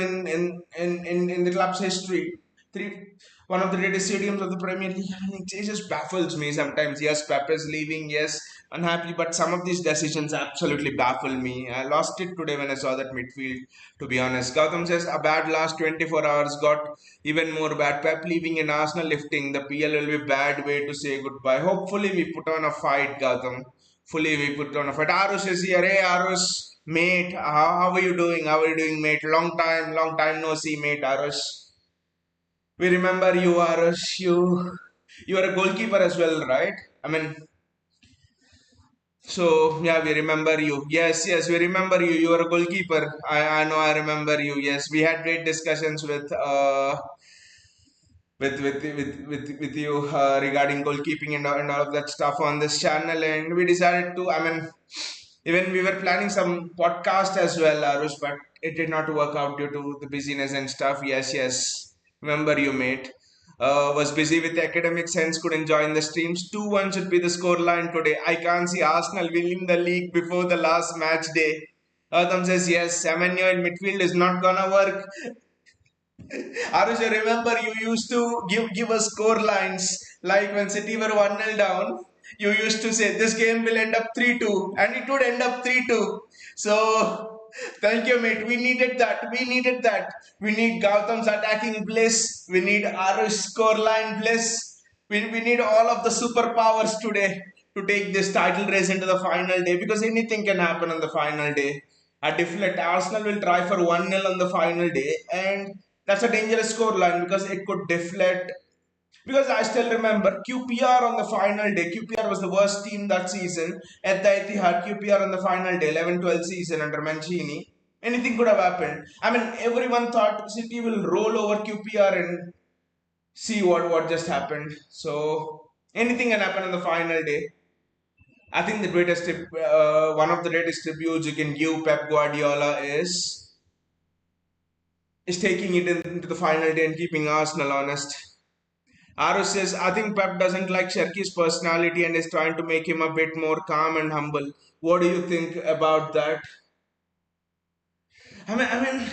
in the club's history, three, one of the greatest stadiums of the Premier League. It just baffles me sometimes. Yes, Pep is leaving. Yes, unhappy, but some of these decisions absolutely baffle me. I lost it today when I saw that midfield. To be honest, Gotham says a bad last 24 hours got even more bad. Pep leaving and Arsenal lifting. The PL will be a bad way to say goodbye. Hopefully, we put on a fight, Gotham. Fully we put on a fight. Arush is here. Hey Arush, mate. How are you doing? How are you doing, mate? Long time no see, mate. Arush. We remember you, Arush. You are a goalkeeper as well, right? I mean, so yeah, we remember you. Yes, we remember you. You are a goalkeeper. I know. I remember you. Yes, we had great discussions with you regarding goalkeeping and all of that stuff on this channel, and we decided to. I mean, even we were planning some podcast as well, Arush, but it did not work out due to the busyness and stuff. Yes. Remember you, mate. Was busy with the academics, hence couldn't join the streams. 2-1 should be the score line today. I can't see Arsenal winning the league before the last match day. Gautam says yes. Semenyo in midfield is not gonna work. Arush, I remember you used to give us score lines like when City were 1-0 down. You used to say this game will end up 3-2, and it would end up 3-2. So, thank you, mate. We needed that. We needed that. We need Gautam's attacking bliss. We need Arush scoreline bliss. We need all of the superpowers today to take this title race into the final day because anything can happen on the final day. A deflect Arsenal will try for 1-0 on the final day, and that's a dangerous scoreline because it could deflect. Because I still remember QPR on the final day. QPR was the worst team that season at the Etihad. QPR on the final day, 11-12 season under Mancini. Anything could have happened. I mean, everyone thought City will roll over QPR and see what just happened. So anything can happen on the final day. I think the one of the greatest tributes you can give Pep Guardiola is taking it into the final day and keeping Arsenal honest. Aro says, I think Pep doesn't like Sherky's personality and is trying to make him a bit more calm and humble. What do you think about that? I mean,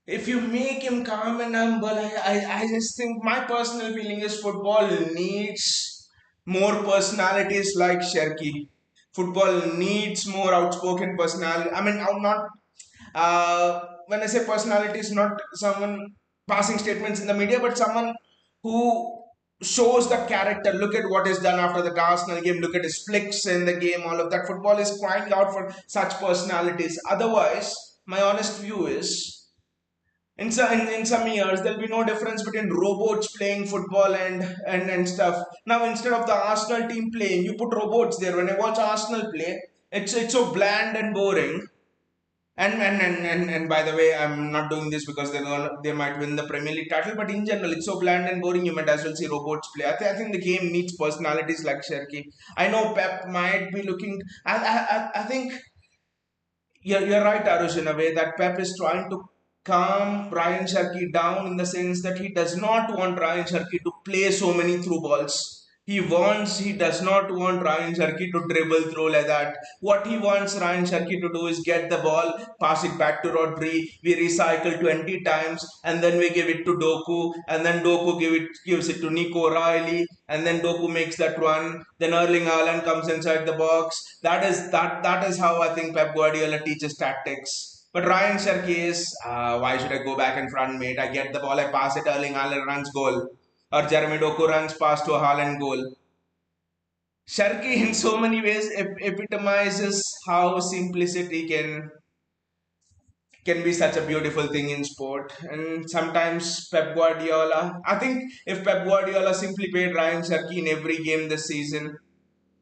if you make him calm and humble, I just think my personal feeling is football needs more personalities like Sherky. Football needs more outspoken personality. I mean, I'm not when I say personality, is not someone passing statements in the media, but someone who shows the character. Look at what is done after the Arsenal game. Look at his flicks in the game. All of that. Football is crying out for such personalities. Otherwise, my honest view is in some years there'll be no difference between robots playing football and stuff. Now instead of the Arsenal team playing, you put robots there. When I watch Arsenal play, it's so bland and boring. And by the way, I'm not doing this because they might win the Premier League title, but in general, it's so bland and boring. You might as well see robots play. I think the game needs personalities like Sherky. I know Pep might be looking. I think you're right, Arush, in a way that Pep is trying to calm Ryan Sharkey down in the sense that he does not want Ryan Sharkey to play so many through balls. He does not want Ryan Sharkey to dribble through like that. What he wants Ryan Sharkey to do is get the ball, pass it back to Rodri, we recycle 20 times, and then we give it to Doku, and then Doku gives it to Nico Riley, and then Doku makes that run. Then Erling Haaland comes inside the box. That is how I think Pep Guardiola teaches tactics. But Ryan Cherky is, why should I go back in front, mate? I get the ball, I pass it, Erling Haaland runs goal. Or Jeremy Doku runs past to a Haaland goal. Sharky in so many ways epitomizes how simplicity can be such a beautiful thing in sport. And sometimes Pep Guardiola, I think if Pep Guardiola simply played Ryan Sharky in every game this season,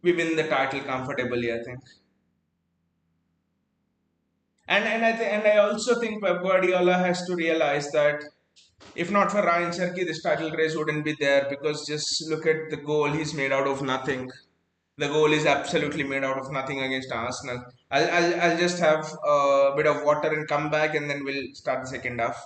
we win the title comfortably, I think. And I also think Pep Guardiola has to realize that if not for Ryan Cherky, this title race wouldn't be there because just look at the goal he's made out of nothing. The goal is absolutely made out of nothing against Arsenal. I'll just have a bit of water and come back, and then we'll start the second half.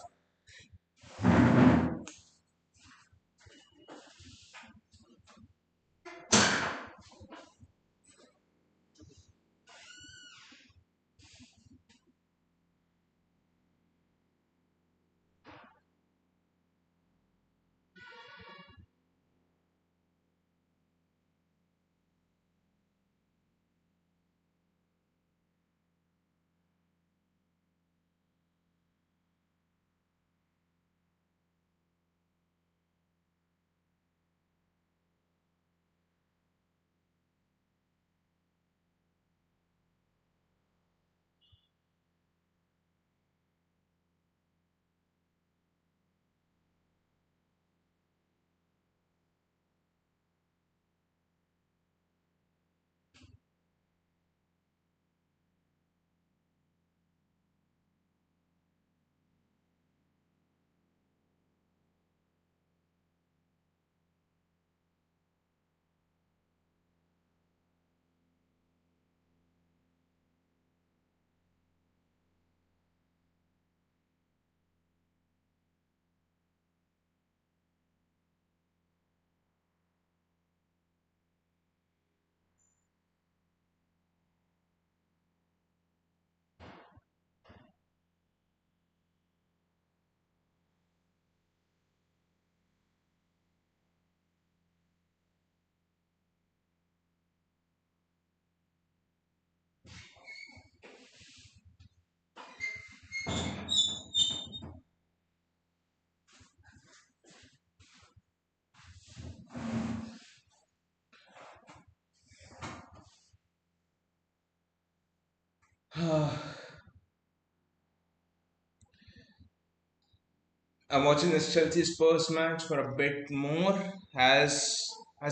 I'm watching this Chelsea Spurs match for a bit more. Has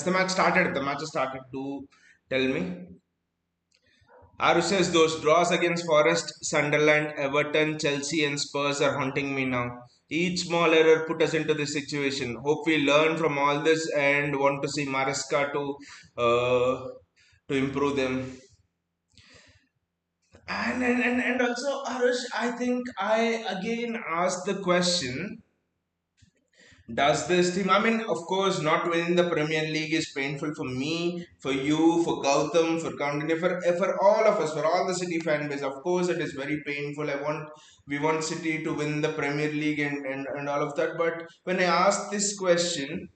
the match started? The match has started. Do tell me. Aru says those draws against Forest, Sunderland, Everton, Chelsea, and Spurs are haunting me now. Each small error put us into this situation. Hope we learn from all this and want to see Maresca to improve them. And also, Arush, I think I again asked the question: does this team, I mean, of course, not winning the Premier League is painful for me, for you, for Gautam, for County, for all of us, for all the City fan base. Of course, it is very painful. We want City to win the Premier League and all of that. But when I ask this question,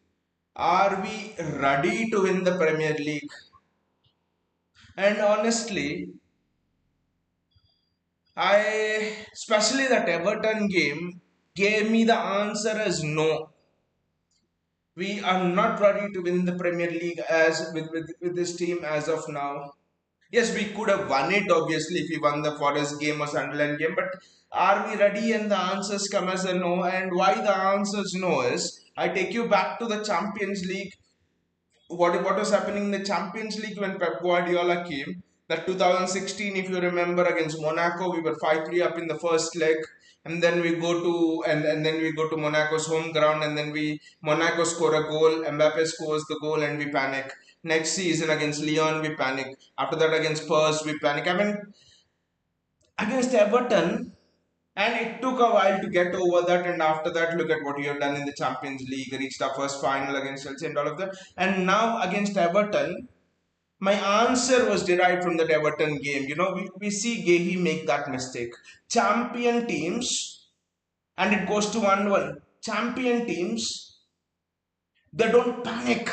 are we ready to win the Premier League? And honestly, especially that Everton game, gave me the answer as no. We are not ready to win the Premier League as with this team as of now. Yes, we could have won it obviously if we won the Forest game or Sunderland game, but are we ready? And the answers come as a no. And why the answers no is I take you back to the Champions League. What was happening in the Champions League when Pep Guardiola came. That 2016, if you remember, against Monaco, we were 5-3 up in the first leg, and then we go to and then we go to Monaco's home ground, and then we Monaco score a goal, Mbappe scores the goal, and we panic. Next season against Lyon, we panic. After that against Spurs, we panic. I mean, against Everton, and it took a while to get over that. And after that, look at what you have done in the Champions League, reached our first final against Chelsea and all of that. And now against Everton, my answer was derived from that Everton game. We see Gehi make that mistake. Champion teams, and it goes to 1-1. Champion teams, they don't panic.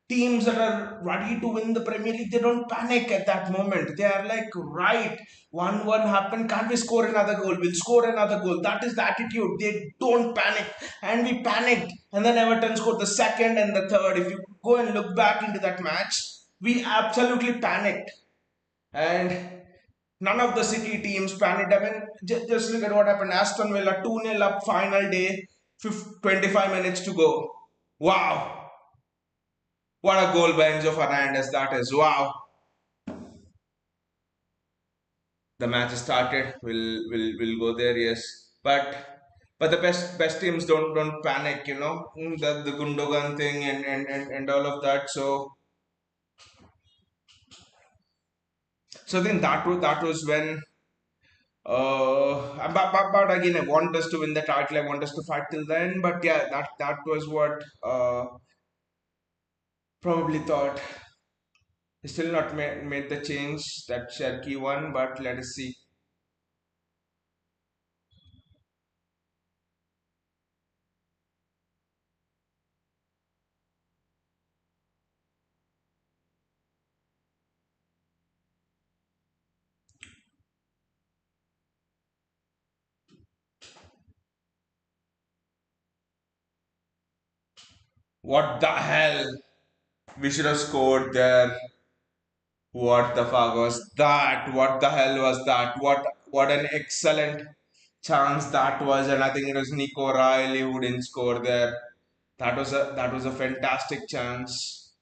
Teams that are ready to win the Premier League, they don't panic at that moment. They are like, right, 1-1 happened. Can't we score another goal? We'll score another goal. That is the attitude. They don't panic. And we panicked. And then Everton scored the second and the third. If you go and look back into that match, we absolutely panicked. And none of the City teams panicked. I mean, just look at what happened. Aston Villa 2-0 up, final day, 25 minutes to go. Wow. What a goal by Enzo Fernandez that is. Wow. The match has started. We'll go there, yes. But the best teams don't panic, The Gundogan thing and all of that. So then that was when but again, I want us to win the title. I want us to fight till then. But yeah, that was what probably thought. Still not made the change that Cherky won, but let us see. What the hell? We should have scored there. What the fuck was that? What the hell was that? What an excellent chance that was, and I think it was Nico Riley who didn't score there. That was a fantastic chance.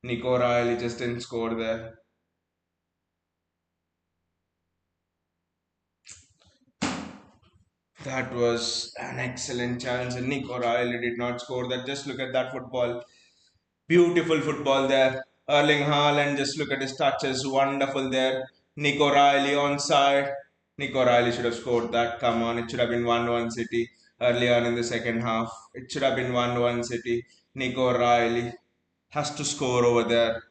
Nico Riley just didn't score there. That was an excellent chance, and Nico Riley did not score that. Just look at that football. Beautiful football there. Erling Haaland, just look at his touches. Wonderful there. Nico Riley onside. Nico Riley should have scored that. Come on, it should have been 1-1 City early on in the second half. It should have been 1-1 City. Nico Riley has to score over there.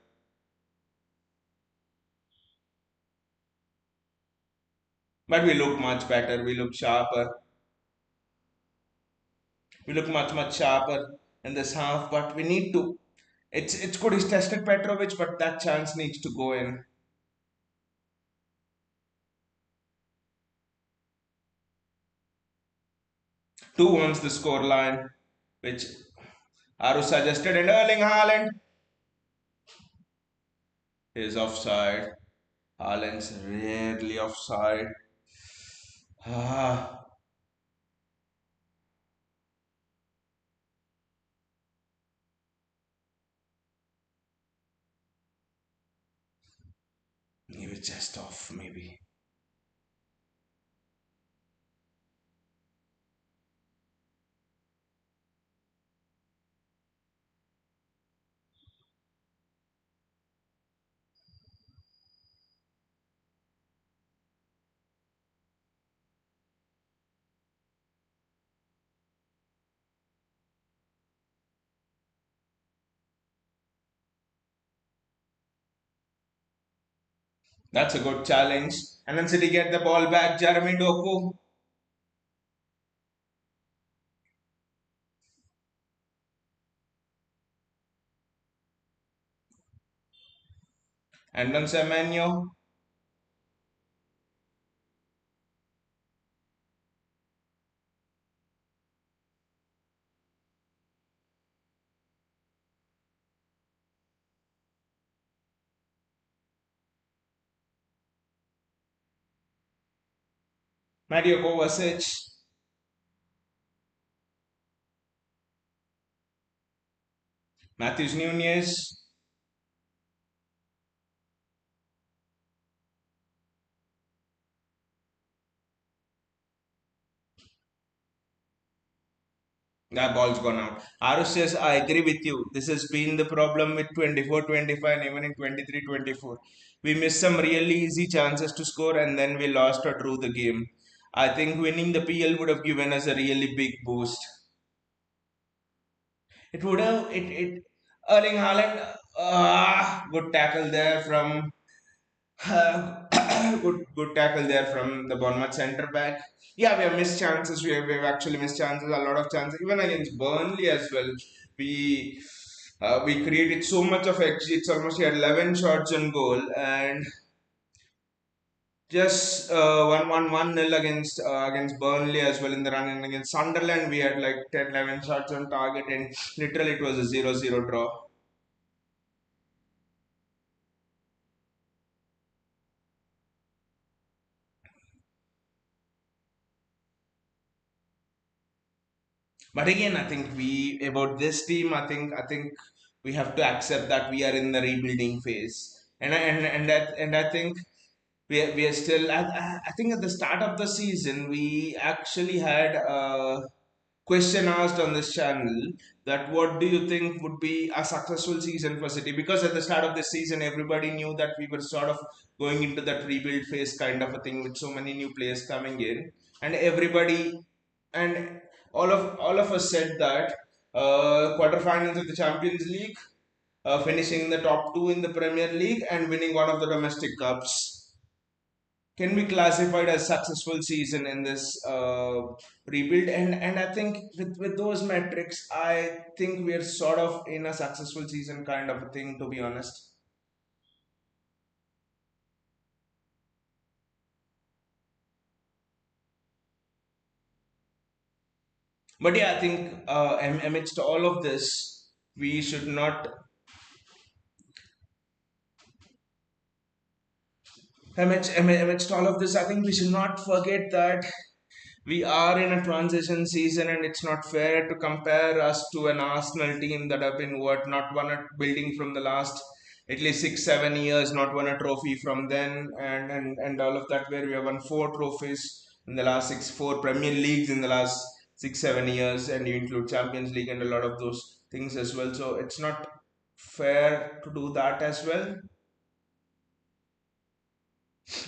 But we look much better. We look sharper. We look much sharper in this half. But we need to. It's good. He's tested Petrovic, but that chance needs to go in. 2-1's the score line, which Aru suggested, and Erling Haaland is offside. Haaland's rarely offside. Ah, He was just off, maybe. That's a good challenge. And then City get the ball back. Jeremy Doku. And then Semenyo. Mario Kovacic. Matthews Nunez. That ball's gone out. Arush says, I agree with you. This has been the problem with 24-25 and even in 23-24. We missed some really easy chances to score and then we lost or drew the game. I think winning the PL would have given us a really big boost. It would have, Erling Haaland, good tackle there from good tackle there from the Bournemouth centre back. Yeah, we have missed chances. We have actually missed chances, a lot of chances, even against Burnley as well. We created so much of XG. It's almost we had 11 shots on goal and just one nil against Burnley as well in the run, and against Sunderland we had like 10 11 shots on target, and literally it was a 0-0 draw. But again, I think we about this team. I think we have to accept that we are in the rebuilding phase, and I think we are still. I think at the start of the season we actually had a question asked on this channel that what do you think would be a successful season for City? Because at the start of the season, everybody knew that we were sort of going into that rebuild phase kind of a thing with so many new players coming in, and everybody and all of us said that quarterfinals of the Champions League, finishing in the top two in the Premier League, and winning one of the domestic cups can be classified as successful season in this rebuild. And I think with those metrics, I think we're sort of in a successful season kind of a thing, to be honest. But yeah, I think amidst all of this, we should not amidst all of this, I think we should not forget that we are in a transition season, and it's not fair to compare us to an Arsenal team that have been what not won a building from the last at least 6 7 years, not won a trophy from then, and all of that, where we have won four trophies in the last six, four Premier Leagues in the last 6 7 years, and you include Champions League and a lot of those things as well. So it's not fair to do that as well.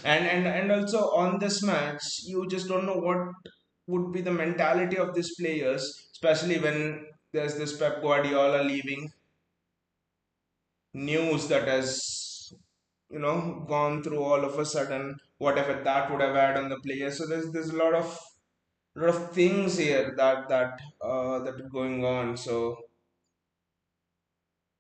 And also on this match, you just don't know what would be the mentality of these players, especially when there's this Pep Guardiola leaving news that has gone through all of a sudden, whatever that would have had on the players. So there's a lot of things here that are going on. So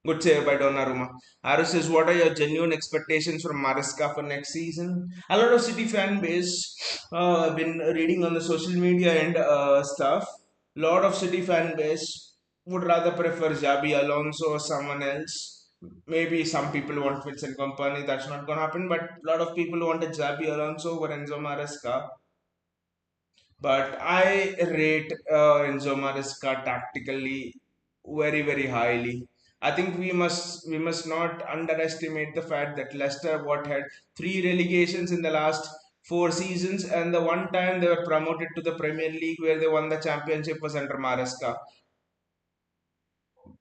good save by Donnarumma. Aru says, what are your genuine expectations from Maresca for next season? A lot of City fan base, I've been reading on the social media and stuff. A lot of City fan base would rather prefer Xabi Alonso or someone else. Maybe some people want Vincent Company, that's not going to happen. But a lot of people wanted Xabi Alonso over Enzo Maresca. But I rate Enzo Maresca tactically very, very highly. I think we must not underestimate the fact that Leicester what had three relegations in the last four seasons, and the one time they were promoted to the Premier League where they won the championship was under Maresca.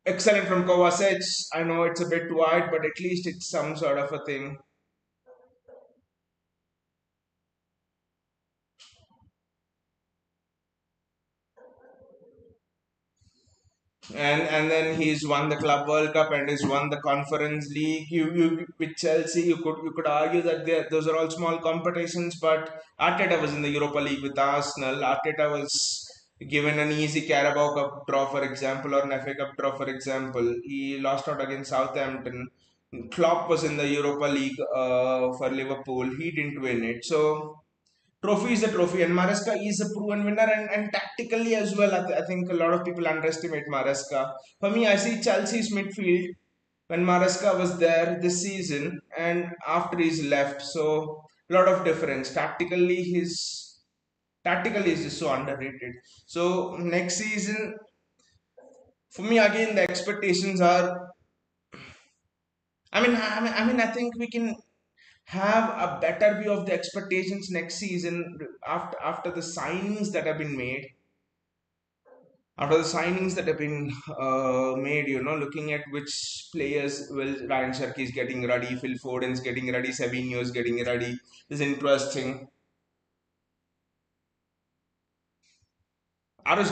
Excellent from Kovacic. I know it's a bit wide, but at least it's some sort of a thing. And then he's won the Club World Cup and he's won the Conference League. You with Chelsea, you could argue that those are all small competitions, but Arteta was in the Europa League with Arsenal. Arteta was given an easy Carabao Cup draw, for example, or an FA Cup draw, for example. He lost out against Southampton. Klopp was in the Europa League for Liverpool. He didn't win it, so trophy is a trophy, and Maresca is a proven winner, and tactically as well. I think a lot of people underestimate Maresca. For me, I see Chelsea's midfield when Maresca was there this season and after he's left. So a lot of difference. Tactically he's just so underrated. So next season, for me again, the expectations are. I think we can have a better view of the expectations next season after the signings that have been made. After the signings that have been made, looking at which players will Ryan Cherky is getting ready, Phil Foden's getting ready, Savinho is getting ready. This is interesting. Arush,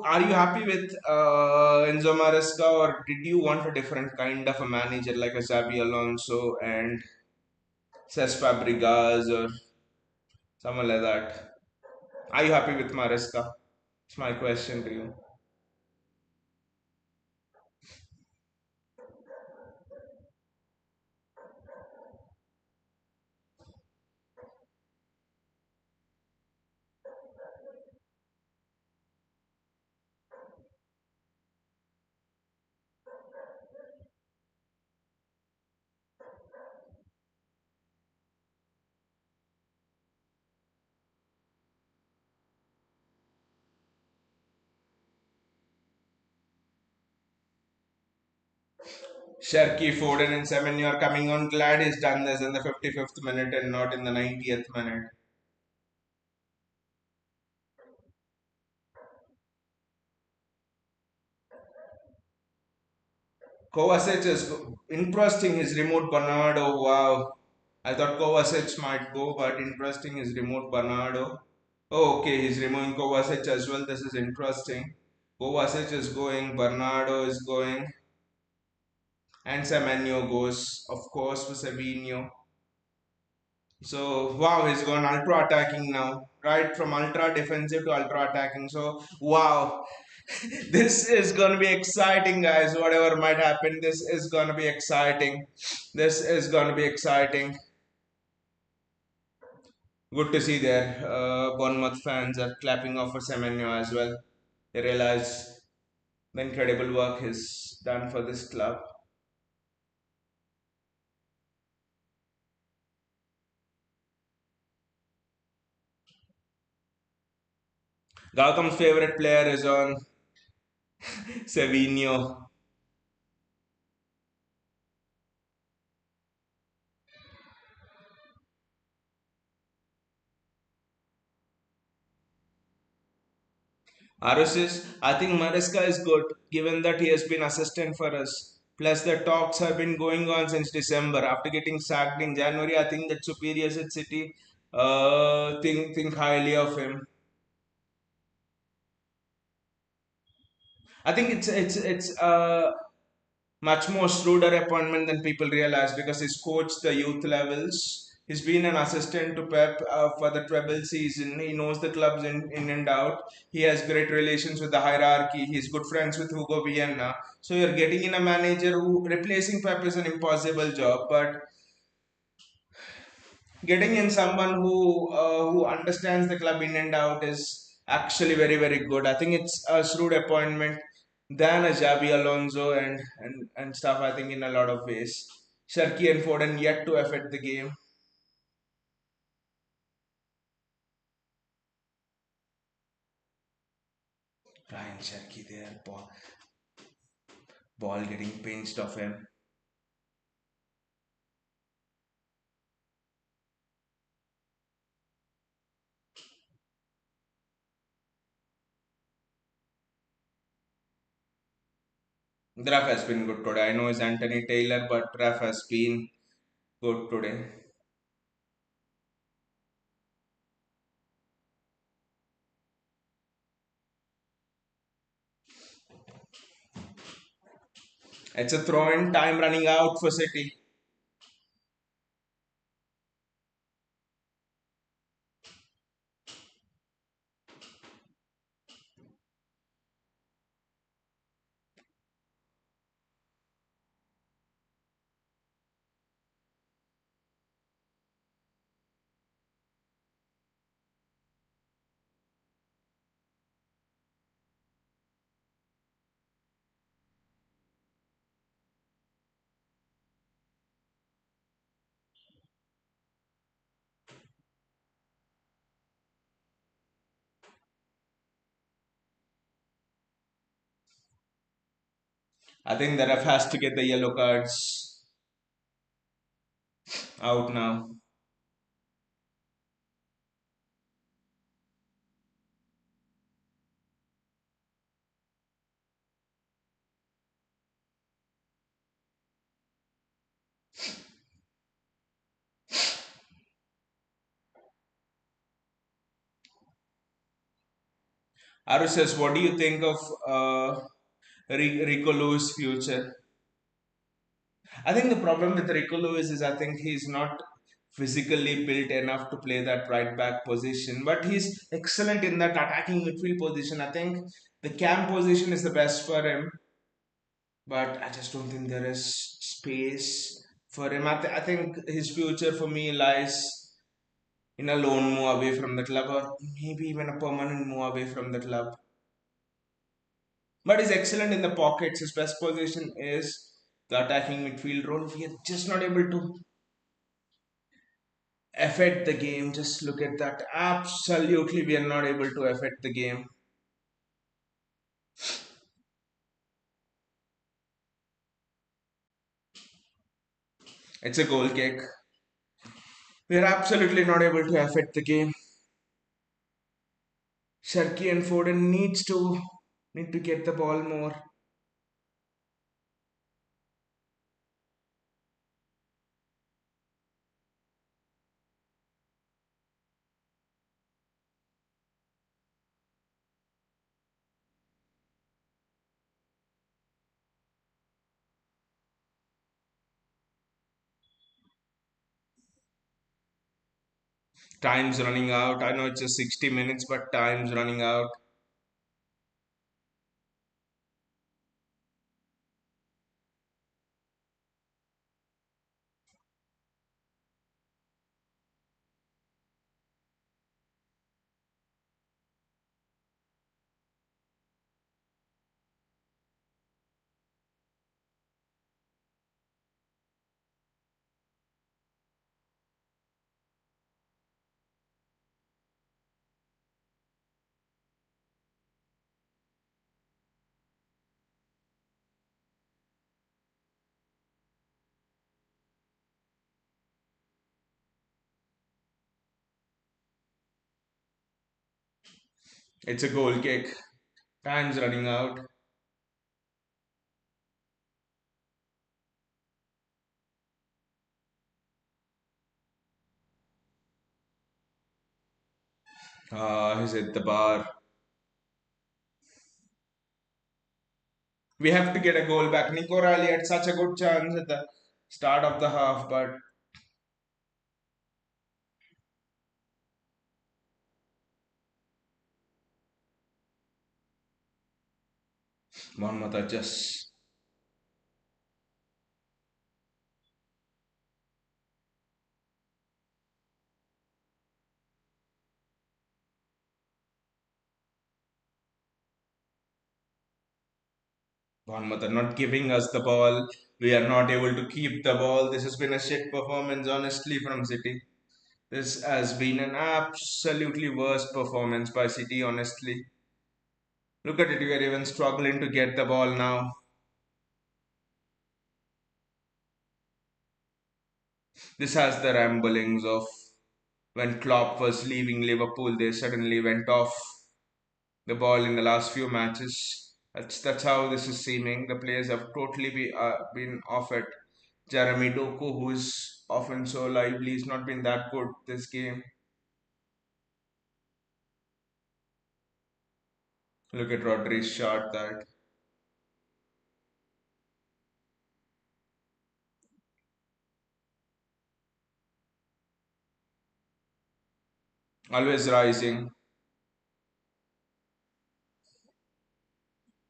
are you happy with Enzo Maresca, or did you want a different kind of a manager like a Xabi Alonso and Cesc Fabregas or someone like that? Are you happy with Maresca? It's my question to you. Sharky, Foden, and Semenyo are coming on. Glad he's done this in the 55th minute and not in the 90th minute. Kovacic is interesting. His remote Bernardo. Wow. I thought Kovacic might go, but interesting his remote Bernardo. Oh, okay. He's removing Kovacic as well. This is interesting. Kovacic is going. Bernardo is going. And Semenyo goes, of course, for Savinho. So wow, he's gone ultra attacking now, right from ultra defensive to ultra attacking. So wow, this is gonna be exciting, guys. Whatever might happen, this is gonna be exciting. This is gonna be exciting. Good to see there. Bournemouth fans are clapping off for Semenyo as well. They realize the incredible work he's done for this club. Gautam's favorite player is on Savinho. Arusis, I think Maresca is good given that he has been assistant for us. Plus, the talks have been going on since December. After getting sacked in January, I think that Superior City think highly of him. I think it's much more shrewder appointment than people realize because he's coached the youth levels. He's been an assistant to Pep for the treble season. He knows the clubs in and out. He has great relations with the hierarchy. He's good friends with Hugo Vienna. So you're getting in a manager who replacing Pep is an impossible job, but getting in someone who understands the club in and out is actually very good. I think it's a shrewd appointment than a Javi Alonso and stuff. I think in a lot of ways, Sharky and Foden yet to affect the game. Ryan Sharky there, Ball getting pinched off him. The ref has been good today. I know it's Anthony Taylor, but ref has been good today. It's a throw in, time running out for City. I think the ref has to get the yellow cards out now. Aru says, what do you think of Rico Lewis' future? I think the problem with Rico Lewis is I think he's not physically built enough to play that right back position, but he's excellent in that attacking midfield position. I think the cam position is the best for him, but I just don't think there is space for him. I think his future for me lies in a loan move away from the club, or maybe even a permanent move away from the club. But he's excellent in the pockets. His best position is the attacking midfield role. We are just not able to affect the game. Just look at that. Absolutely, we are not able to affect the game. It's a goal kick. We are absolutely not able to affect the game. Sharky and Foden need to get the ball more. Time's running out. I know it's just 60 minutes, but time's running out. It's a goal kick. Time's running out. He's at the bar. We have to get a goal back. Nico Riley had such a good chance at the start of the half, but Bournemouth are just Bournemouth are not giving us the ball. We are not able to keep the ball. This has been a shit performance, honestly, from City. This has been an absolutely worst performance by City, honestly. Look at it, we are even struggling to get the ball now. This has the ramblings of when Klopp was leaving Liverpool, they suddenly went off the ball in the last few matches. That's how this is seeming. The players have totally been off it. Jeremy Doku, who's often so lively, he's not been that good this game. Look at Rodri's shot that always rising.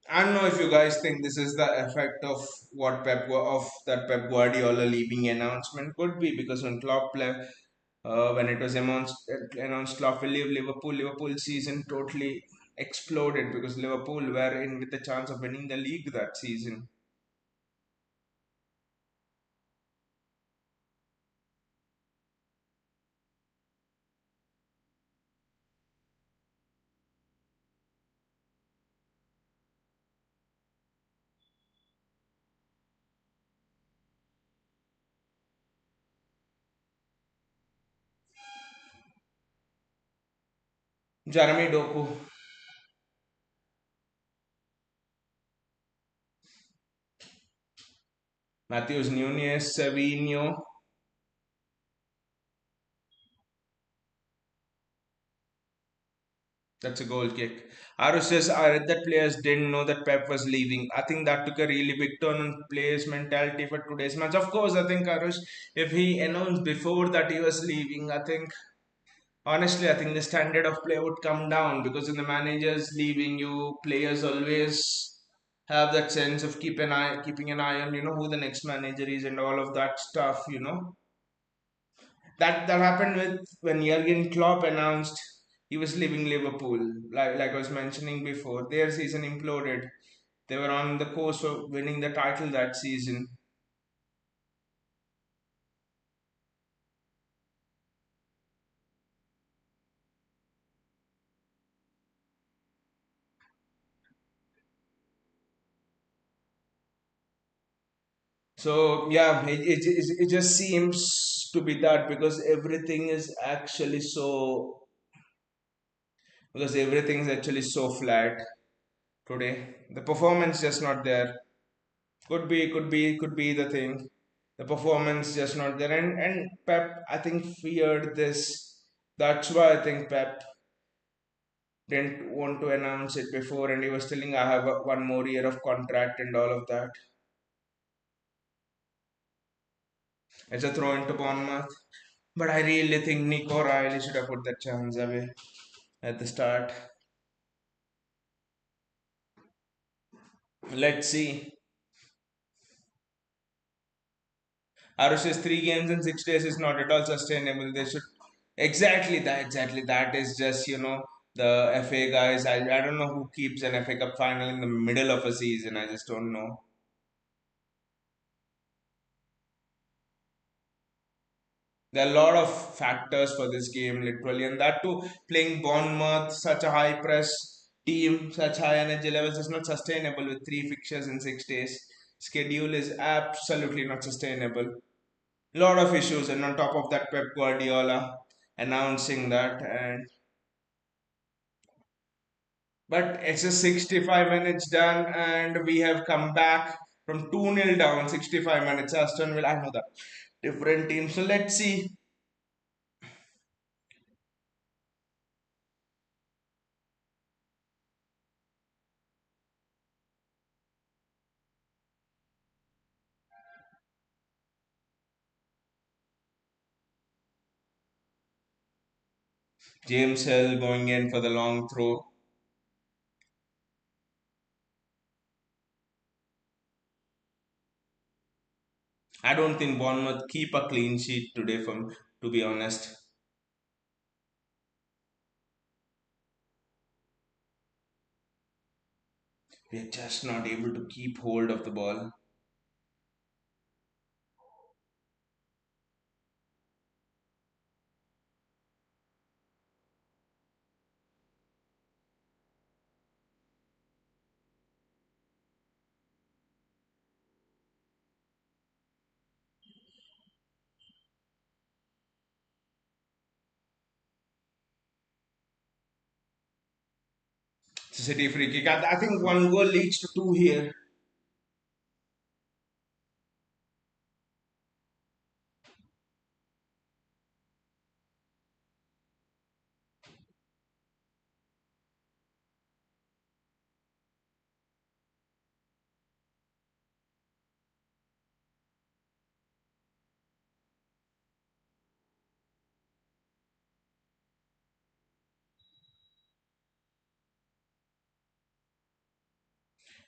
I don't know if you guys think this is the effect of of that Pep Guardiola leaving announcement. Could be because when when it was announced Klopp will leave Liverpool, Liverpool season totally exploded because Liverpool were in with the chance of winning the league that season. Jeremy Doku, Matthews Nunez, Savinho. That's a goal kick. Aru says, I read that players didn't know that Pep was leaving. I think that took a really big turn on players' mentality for today's match. Of course, I think Arush, if he announced before that he was leaving, I think honestly, I think the standard of play would come down because when the manager's leaving you, players always have that sense of keeping an eye on, who the next manager is and all of that stuff. That happened with when Jurgen Klopp announced he was leaving Liverpool. Like I was mentioning before, their season imploded. They were on the course of winning the title that season. So yeah, it just seems to be that because everything is actually so flat today. The performance just not there. Could be the thing. The performance just not there, and Pep I think feared this. That's why I think Pep didn't want to announce it before, and he was telling I have one more year of contract and all of that. It's a throw into Bournemouth, but I really think Nico Riley should have put that chance away at the start. Let's see. Arush's 3 games in 6 days is not at all sustainable. They should exactly that is just the FA guys. I don't know who keeps an FA Cup final in the middle of a season. I just don't know. There are a lot of factors for this game, literally, and that too playing Bournemouth, such a high press team, such high energy levels is not sustainable with 3 fixtures in 6 days. Schedule is absolutely not sustainable. Lot of issues, and on top of that, Pep Guardiola announcing that, and but it's just 65 minutes done, and we have come back from 2-0 down. 65 minutes, Aston Villa. I know that different teams. So let's see. James Hill going in for the long throw. I don't think Bournemouth keep a clean sheet today. From to be honest, we are just not able to keep hold of the ball. City free kick. I think one goal leads to two here.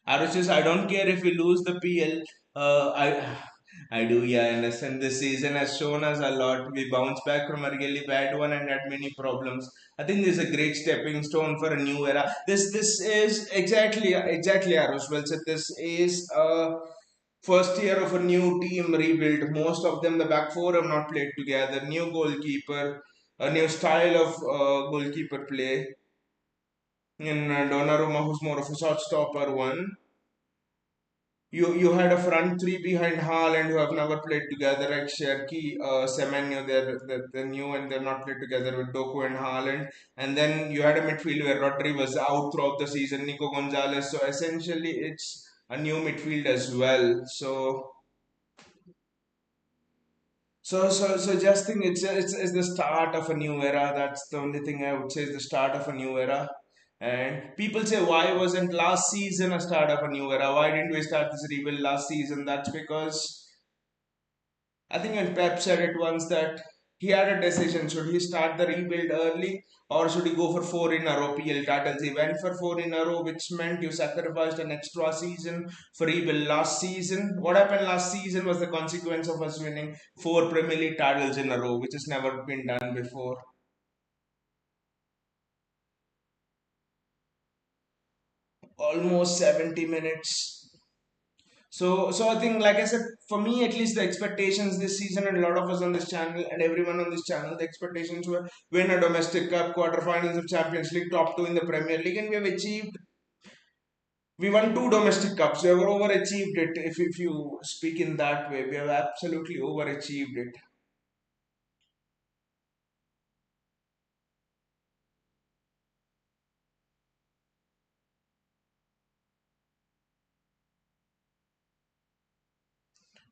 Arushis, I don't care if we lose the PL. I do, yeah, understand. This season has shown us a lot. We bounced back from a really bad one and had many problems. I think this is a great stepping stone for a new era. This is exactly Arush well said. This is first year of a new team rebuild. Most of them, the back four, have not played together. New goalkeeper, a new style of goalkeeper play. In Donnarumma, who's more of a shot stopper one. You had a front three behind Haaland who have never played together, like Cherki, Semenyo, they're new and they're not played together with Doku and Haaland. And then you had a midfield where Rodri was out throughout the season, Nico Gonzalez. So essentially, it's a new midfield as well. So just think it's the start of a new era. That's the only thing I would say is the start of a new era. And people say, why wasn't last season a start of a new era? Why didn't we start this rebuild last season? That's because I think when Pep said it once that he had a decision: should he start the rebuild early or should he go for four in a row PL titles? He went for four in a row, which meant you sacrificed an extra season for rebuild last season. What happened last season was the consequence of us winning four Premier League titles in a row, which has never been done before. Almost 70 minutes. So I think, like I said, for me at least, the expectations this season, and a lot of us on this channel and everyone on this channel, the expectations were win a domestic cup, quarterfinals of Champions League, top two in the Premier League, and we have achieved. We won two domestic cups. We have overachieved it. If you speak in that way, we have absolutely overachieved it.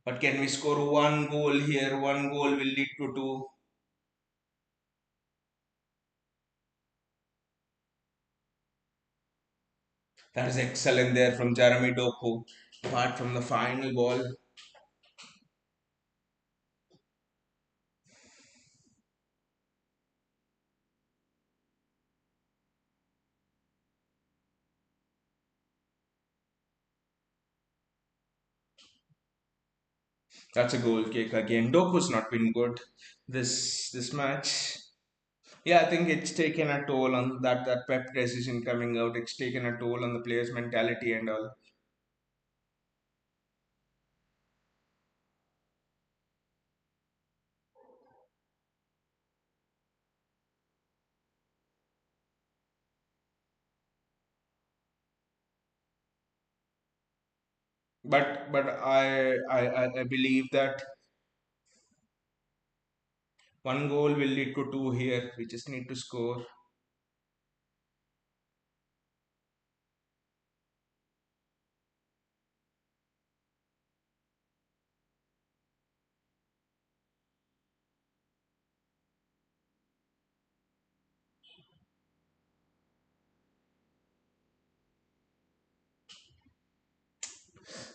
But can we score one goal here? One goal will lead to two. That is excellent there from Jeremy Doku. Apart from the final ball, that's a goal kick again. Doku's not been good this match. Yeah, I think it's taken a toll on that Pep decision coming out. It's taken a toll on the players' mentality and all. But I believe that one goal will lead to two here. We just need to score.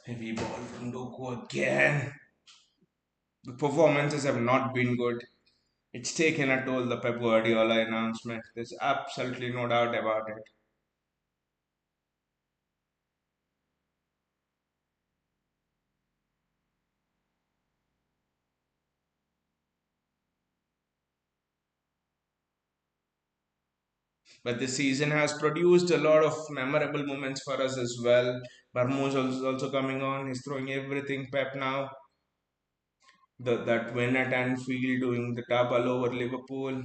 Heavy ball from Doku again. The performances have not been good. It's taken a toll, the Pep Guardiola announcement. There's absolutely no doubt about it. But this season has produced a lot of memorable moments for us as well. Barmou's also coming on. He's throwing everything Pep now. That win at Anfield doing the double over Liverpool.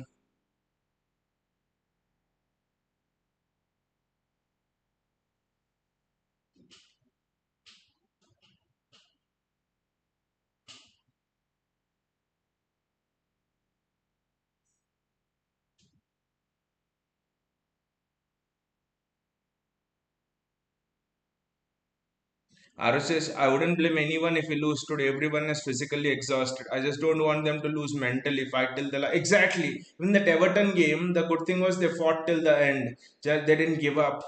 RSS, I wouldn't blame anyone if we lose today. Everyone is physically exhausted. I just don't want them to lose mentally, fight till the exactly. In that Everton game, the good thing was they fought till the end. They didn't give up.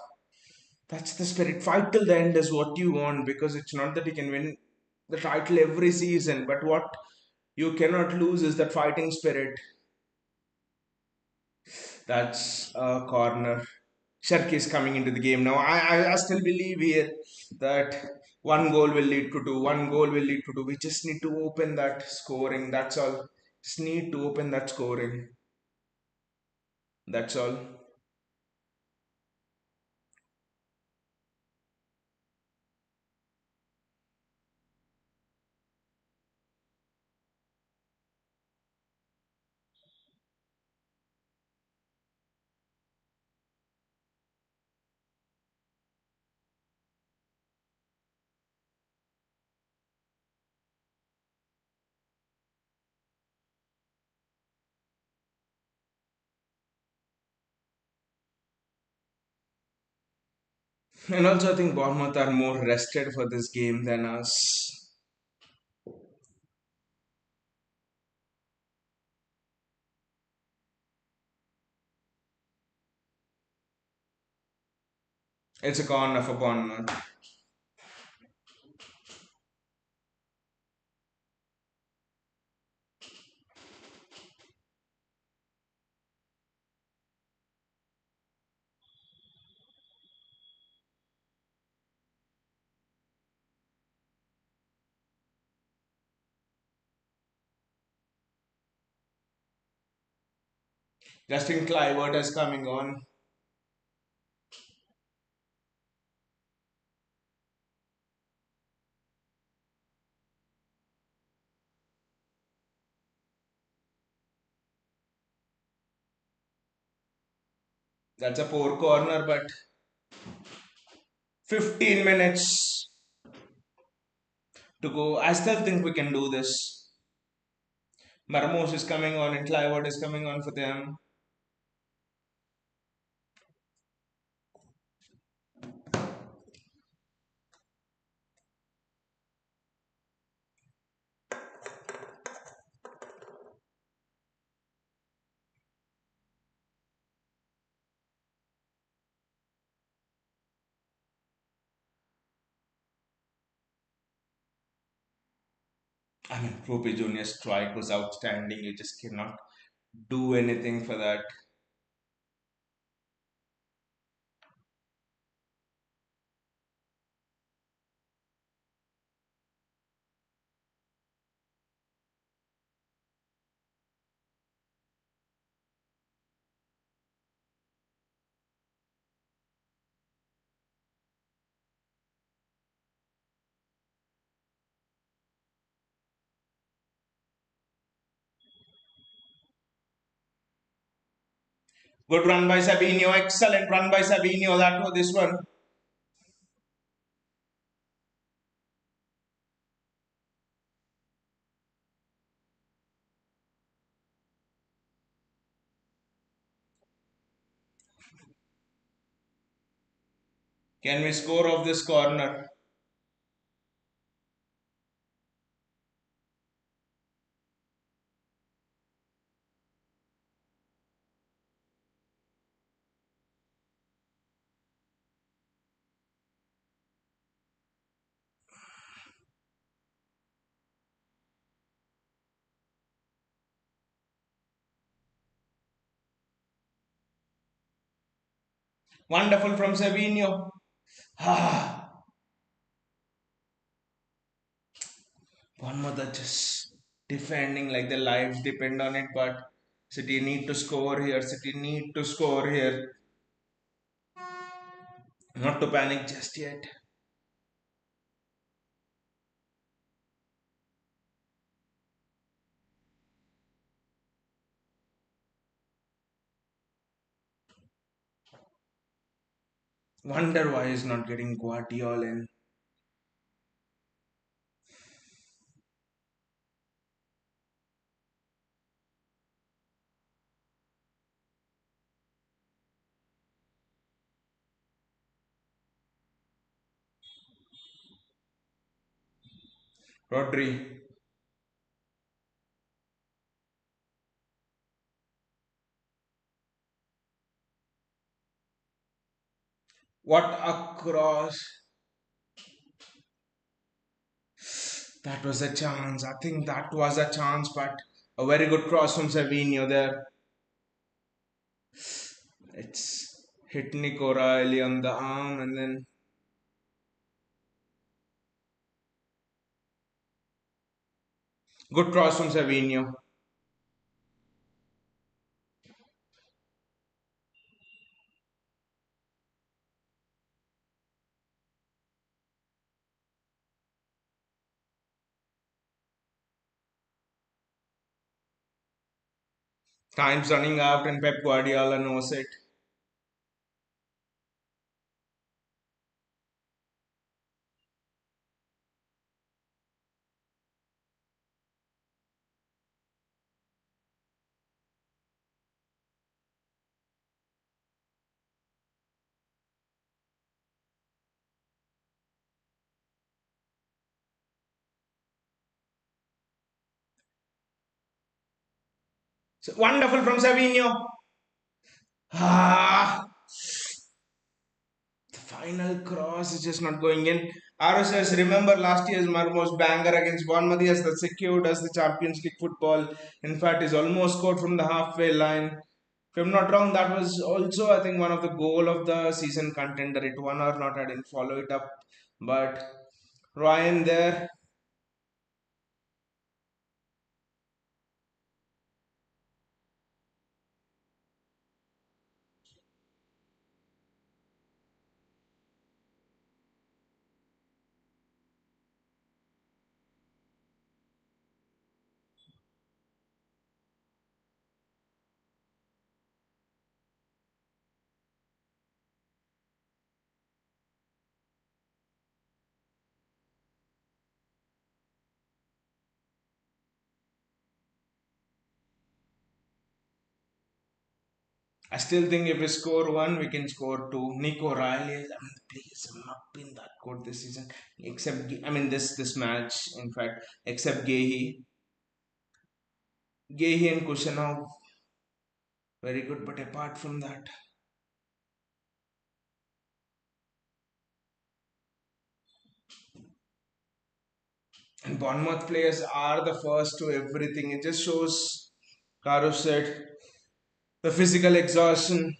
That's the spirit. Fight till the end is what you want, because it's not that you can win the title every season, but what you cannot lose is that fighting spirit. That's a corner. Shark is coming into the game now. I still believe here that one goal will lead to two. One goal will lead to two. We just need to open that scoring. That's all. Just need to open that scoring. That's all. And also, I think Bournemouth are more rested for this game than us. It's a corner for Bournemouth. Justin Clivert is coming on. That's a poor corner, but 15 minutes to go. I still think we can do this. Marmos is coming on and Clivert is coming on for them. I mean, Ruby Junior's strike was outstanding. You just cannot do anything for that. Good run by Sabinho. Excellent run by Sabinho. That was this one. Can we score off this corner? Wonderful from Sabinho. Ah, one mother just defending like their lives depend on it, but City need to score here. City need to score here. Not to panic just yet. Wonder why he's not getting Guardiola in. Rodri. What a cross. That was a chance. I think that was a chance, but a very good cross from Savinho there. It's hit Nick O'Reilly on the arm and then good cross from Savinho. Time's running out and Pep Guardiola knows it. So, wonderful from Savinho. Ah, the final cross is just not going in. Aro says, remember last year's Marmos banger against Bournemouth as the secured as the Champions League football. In fact, is almost scored from the halfway line. If I'm not wrong, that was also, I think, one of the goal of the season contender. It won or not, I didn't follow it up. But Ryan there, I still think if we score one, we can score two. Nico Riley, I mean, the players have not been that good this season, except I mean this match. In fact, except Gehi and Kushanov, very good. But apart from that, and Bournemouth players are the first to everything. It just shows, Karo said, the physical exhaustion.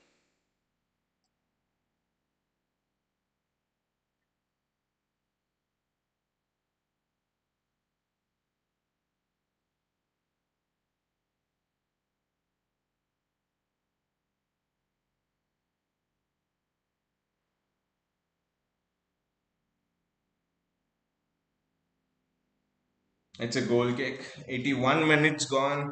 It's a goal kick. 81 minutes gone.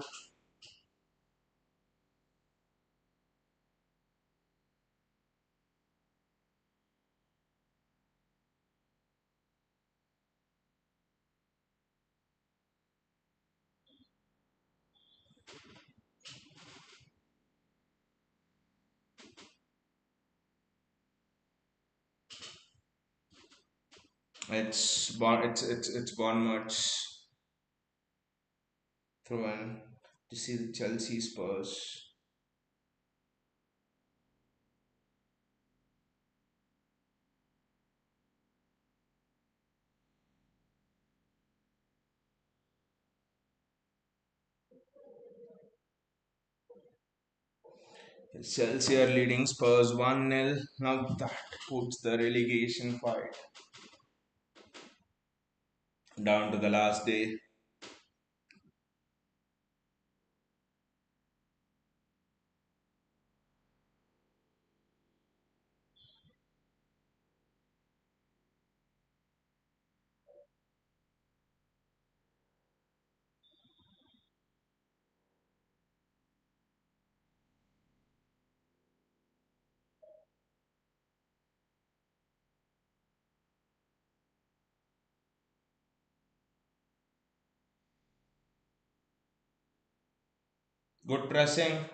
It's Bournemouth's throw in to see the Chelsea Spurs. Chelsea are leading Spurs 1-0. Now that puts the relegation fight down to the last day. Good pressing.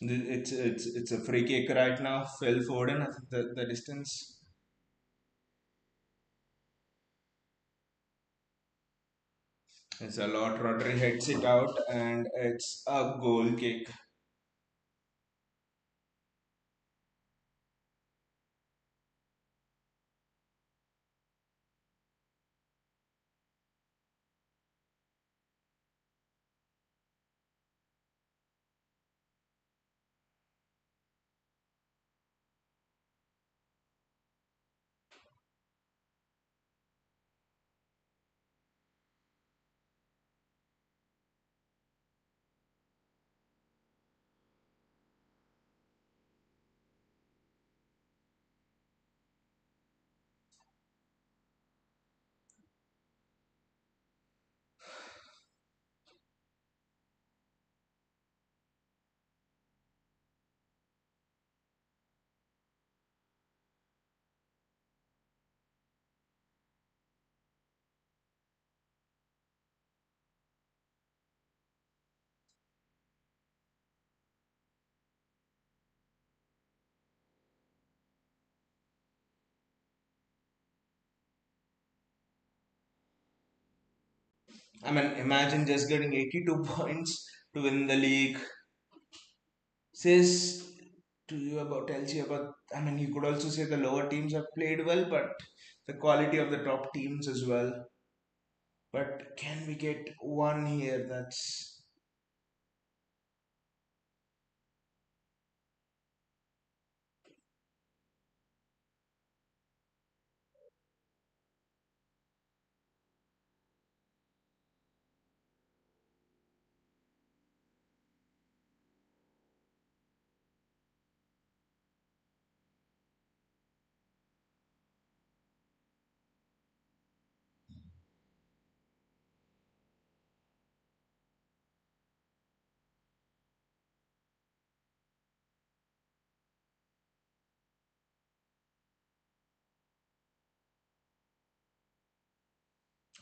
It's a free kick right now. Phil Foden, I think the distance. It's a lot. Rodri heads it out, and it's a goal kick. I mean, imagine just getting 82 points to win the league. Says to you about tells you about. I mean, you could also say the lower teams have played well, but the quality of the top teams as well. But can we get one here? That's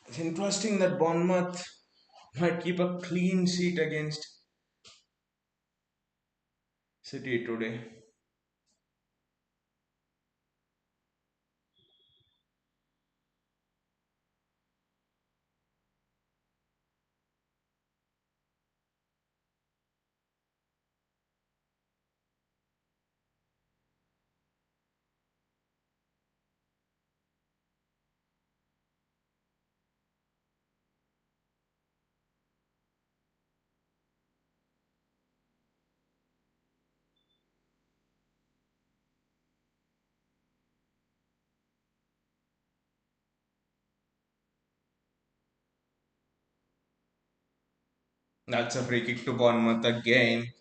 it's interesting that Bournemouth might keep a clean sheet against City today. That's a free kick to Bournemouth again.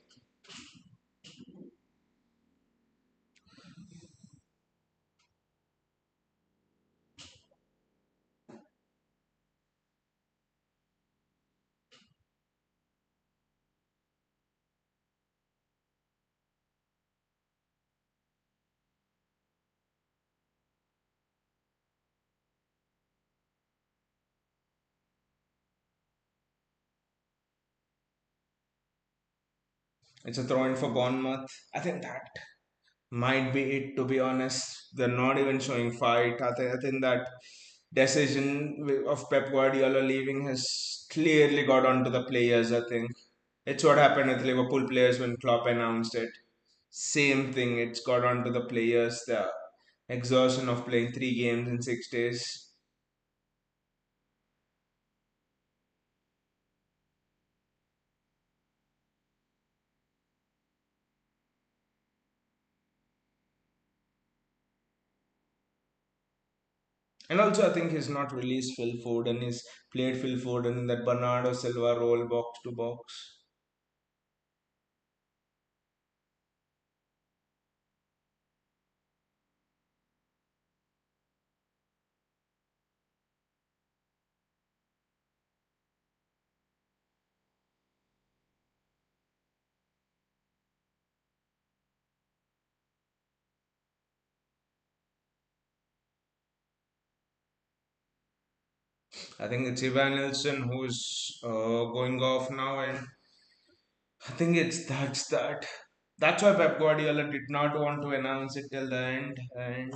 It's a throw in for Bournemouth. I think that might be it, to be honest. They're not even showing fight. I think that decision of Pep Guardiola leaving has clearly got onto the players, I think. It's what happened with Liverpool players when Klopp announced it. Same thing, it's got onto the players, the exhaustion of playing 3 games in 6 days. And also, I think he's not released Phil Foden. He's played Phil Foden in that Bernardo Silva role box to box. I think it's Ivan Nilsson who's going off now, and I think it's that's that. That's why Pep Guardiola did not want to announce it till the end, and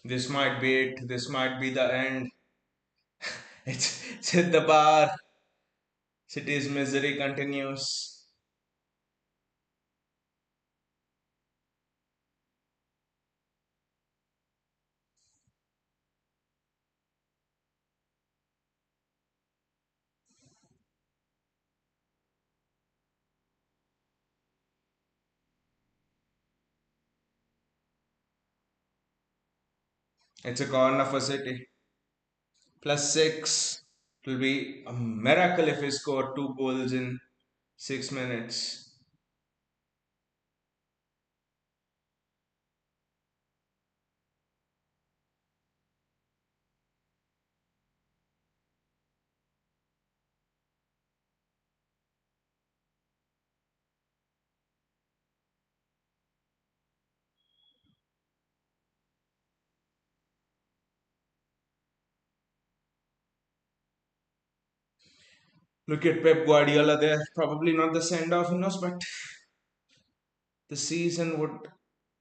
this might be it. This might be the end. It's hit the bar. City's misery continues. It's a corner for City. +6. It will be a miracle if he scored 2 goals in 6 minutes. Look at Pep Guardiola there. Probably not the send off, but the season would.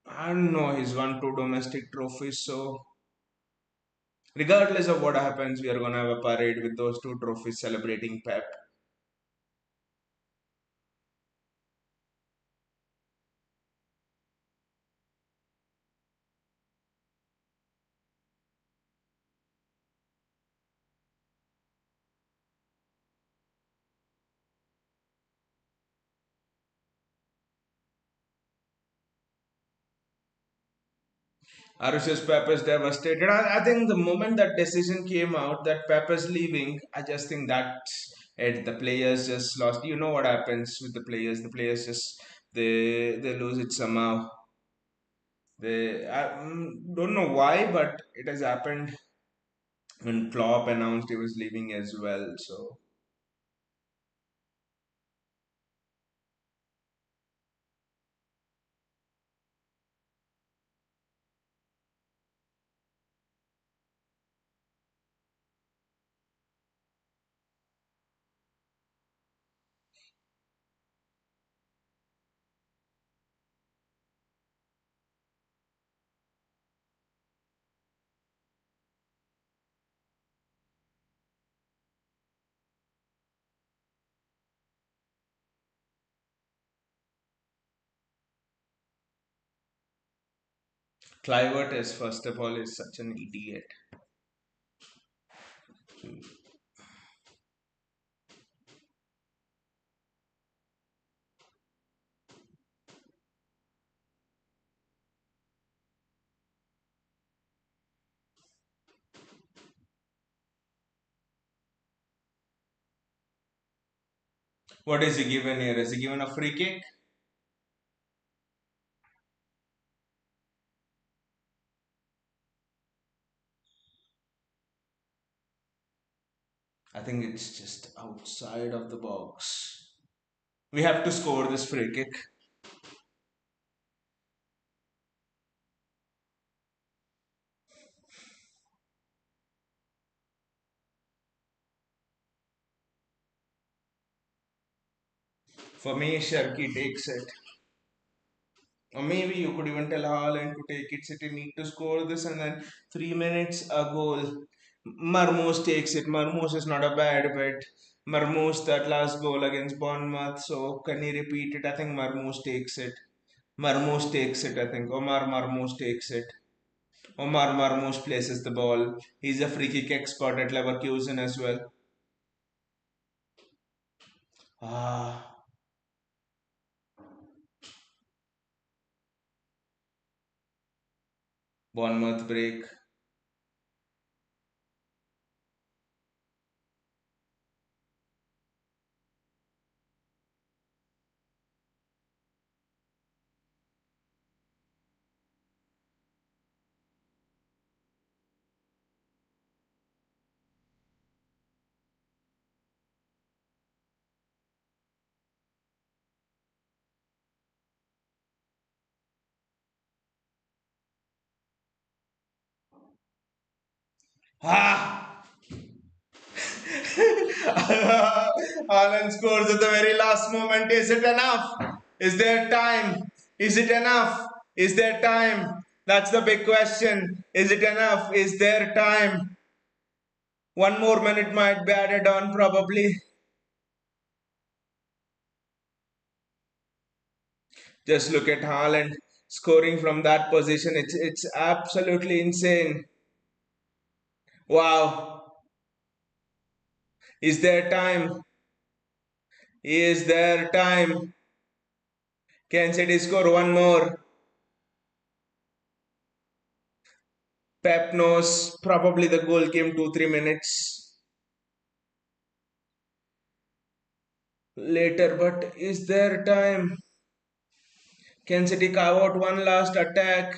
I don't know. He's won 2 domestic trophies, so regardless of what happens, we are gonna have a parade with those 2 trophies celebrating Pep. Arusha's Pep is devastated. I think the moment that decision came out that Pep is leaving, I just think that it. The players just lost. You know what happens with the players? The players just they lose it somehow. I don't know why, but it has happened when Klopp announced he was leaving as well. So Clivert is first of all is such an idiot. What is he given here? Is he given a free kick? I think it's just outside of the box. We have to score this free kick. For me, Sharky takes it. Or maybe you could even tell Haaland to take it. City need to score this, and then 3 minutes a goal. Marmoush takes it. Marmoush is not a bad bet. Marmoush that last goal against Bournemouth. So can he repeat it? I think Marmoush takes it. Marmoush takes it. I think Omar Marmoush takes it. Omar Marmoush places the ball. He's a free kick expert at Leverkusen as well. Ah, Bournemouth break. Ah! Haaland scores at the very last moment. Is it enough? Is there time? Is it enough? Is there time? That's the big question. Is it enough? Is there time? One more minute might be added on, probably. Just look at Haaland scoring from that position. It's absolutely insane. Wow. Is there time? Is there time? Can City score one more? Pep knows probably the goal came 2 3 minutes later, but is there time? Can City carve out one last attack?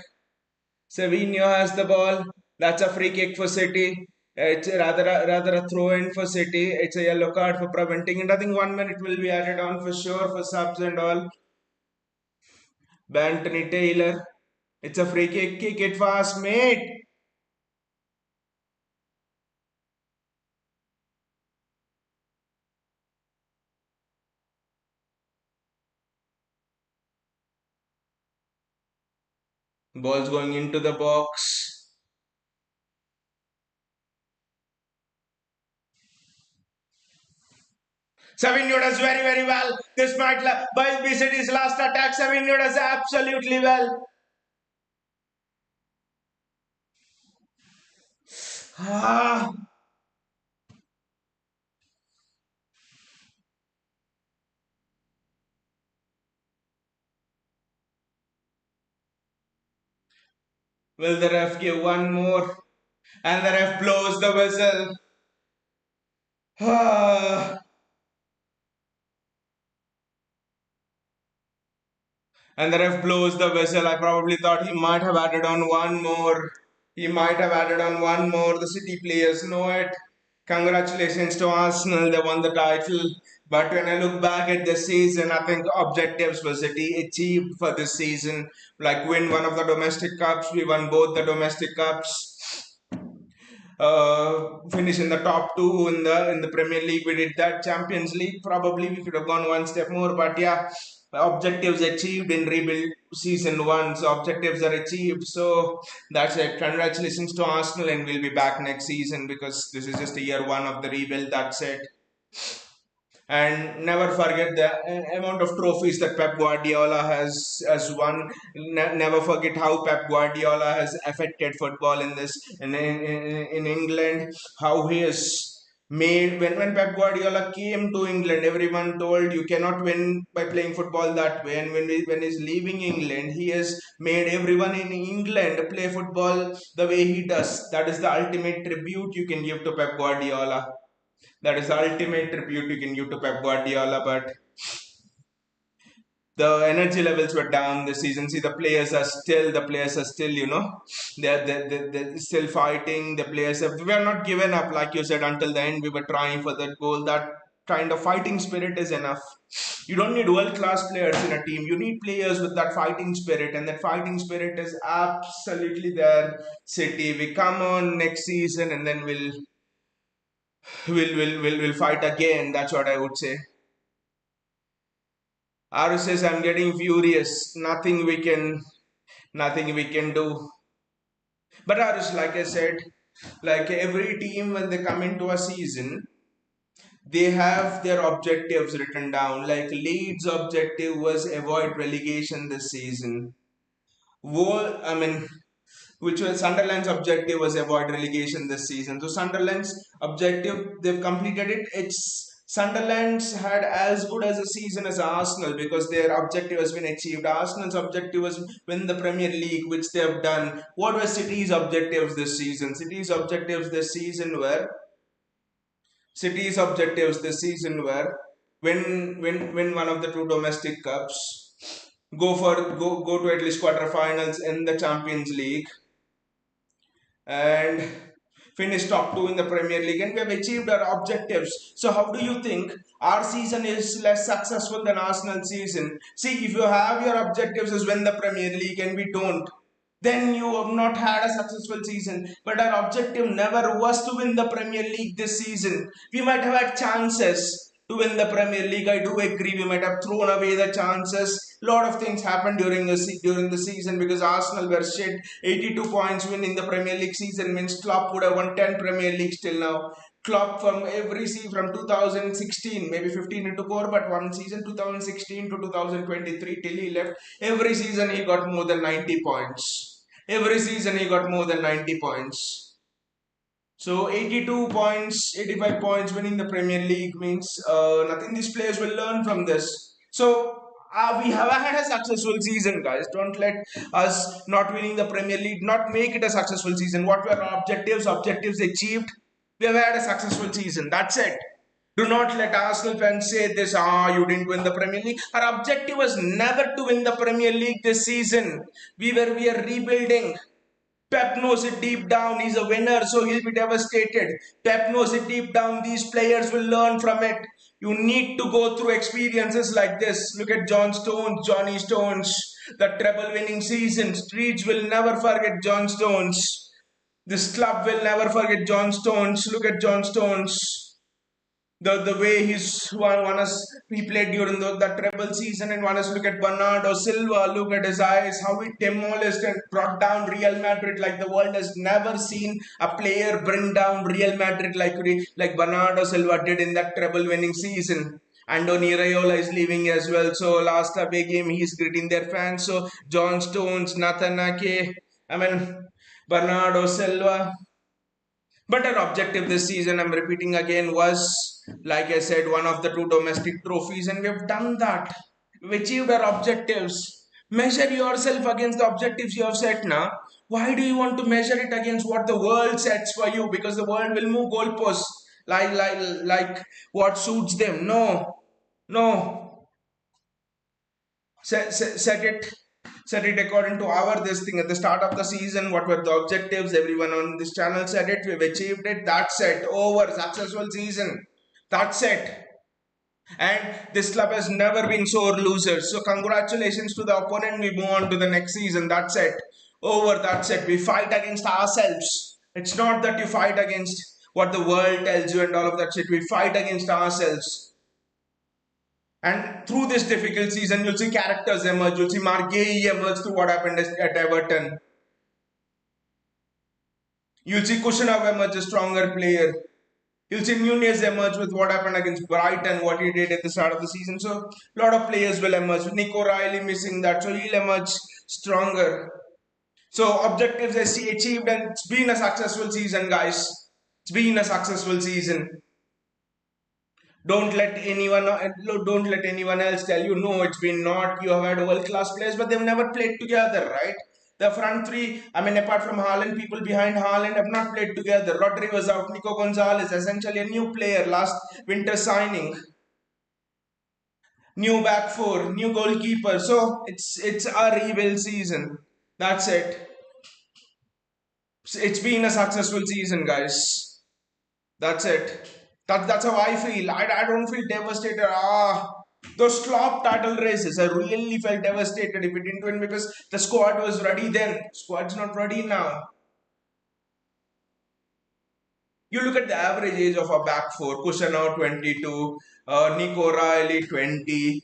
Savinho has the ball. That's a free kick for City. It's rather a throw in for City. It's a yellow card for preventing it. I think 1 minute will be added on for sure for subs and all. Anthony Taylor. It's a free kick. Kick it fast, mate. Ball's going into the box. Savinho does very well. This might be City's last attack. Savinho does absolutely well. Ah, will the ref give one more? And the ref blows the whistle. Ah, and the ref blows the whistle. I probably thought he might have added on one more. He might have added on one more. The City players know it. Congratulations to Arsenal. They won the title. But when I look back at the season, I think objectives for City achieved for this season. Like win one of the domestic cups. We won both the domestic cups. Finish in the top two in the Premier League. We did that. Champions League, probably we could have gone one step more, but yeah, objectives achieved in rebuild season one. So objectives are achieved. So that's it. Congratulations to Arsenal, and we'll be back next season because this is just a year one of the rebuild. That's it. And never forget the amount of trophies that Pep Guardiola has won. Never forget how Pep Guardiola has affected football in this in England. How he has made when Pep Guardiola came to England, everyone told you cannot win by playing football that way. And when he's leaving England, he has made everyone in England play football the way he does. That is the ultimate tribute you can give to Pep Guardiola. That is the ultimate tribute you can give to Pep Guardiola. But the energy levels were down this season. See, the players are still, they're still fighting. The players have, we are not given up, like you said, until the end. We were trying for that goal. That kind of fighting spirit is enough. You don't need world class players in a team. You need players with that fighting spirit, and that fighting spirit is absolutely there. City, we come on next season, and then we'll fight again. That's what I would say. Aru says I'm getting furious. Nothing we can do. But Arush, like I said, like every team when they come into a season, they have their objectives written down. Like Leeds' objective was avoid relegation this season. I mean, which was Sunderland's objective was avoid relegation this season. So Sunderland's objective, they've completed it. It's Sunderland's had as good as a season as Arsenal because their objective has been achieved. Arsenal's objective was win the Premier League, which they have done. What were City's objectives this season? City's objectives this season were win one of the two domestic cups, go to at least quarterfinals in the Champions League, and finish top two in the Premier League, and we have achieved our objectives. So how do you think our season is less successful than Arsenal season? See, if you have your objectives as win the Premier League and we don't, then you have not had a successful season. But our objective never was to win the Premier League this season. We might have had chances to win the Premier League. I do agree. We might have thrown away the chances. A lot of things happened during the season because Arsenal were shit. 82 points win in the Premier League season means Klopp would have won 10 Premier Leagues till now. Klopp from every season from 2016, maybe 15 into 4, but one season 2016 to 2023 till he left. Every season he got more than 90 points. Every season he got more than 90 points. So 82 points, 85 points winning the Premier League means nothing. These players will learn from this. So we have had a successful season, guys. Don't let us not winning the Premier League not make it a successful season. What were our objectives? Objectives achieved. We have had a successful season. That's it. Do not let Arsenal fans say this, you didn't win the Premier League. Our objective was never to win the Premier League this season. We are rebuilding. Pep knows it deep down. He's a winner, so he'll be devastated. Pep knows it deep down. These players will learn from it. You need to go through experiences like this. Look at Johnny Stones, the treble winning season. Streets will never forget John Stones. This club will never forget John Stones. Look at John Stones. The way one us he played during that treble season, and one us look at Bernardo Silva, look at his eyes, how he demolished and brought down Real Madrid like the world has never seen a player bring down Real Madrid like Bernardo Silva did in that treble winning season. Andoni Raiola is leaving as well, so last away game he's greeting their fans. So John Stones, Nathan Ake, Bernardo Silva. But our objective this season, I'm repeating again, was, like I said, one of the two domestic trophies, and we've done that. We've achieved our objectives. Measure yourself against the objectives you have set now. Why do you want to measure it against what the world sets for you? Because the world will move goalposts like what suits them. No. Set it according to our this thing at the start of the season. What were the objectives? Everyone on this channel said it. We've achieved it. That's it. Over. Successful season. That's it. And this club has never been sore losers. So congratulations to the opponent. We move on to the next season. That's it. Over. That's it. We fight against ourselves. It's not that you fight against what the world tells you and all of that shit. We fight against ourselves. And through this difficult season, you'll see characters emerge. You'll see Mark Gay emerge through what happened at Everton. You'll see Kushanov emerge a stronger player. You'll see Nunez emerge with what happened against Brighton, what he did at the start of the season. So, a lot of players will emerge. With Nico Riley missing that, so he'll emerge stronger. So, objectives achieved, and it's been a successful season, guys. It's been a successful season. Don't let anyone else tell you, no, it's been not. You have had world-class players, but they've never played together, right? The front three, apart from Haaland, people behind Haaland have not played together. Rodri was out. Nico Gonzalez, essentially a new player, last winter signing. New back four, new goalkeeper. So it's a rebuild season. That's it. It's been a successful season, guys. That's it. That's how I feel. I don't feel devastated. Those Klopp title races, I really felt devastated if we didn't win because the squad was ready then. Squad's not ready now. You look at the average age of our back four. Kushanov 22, Nico Riley 20,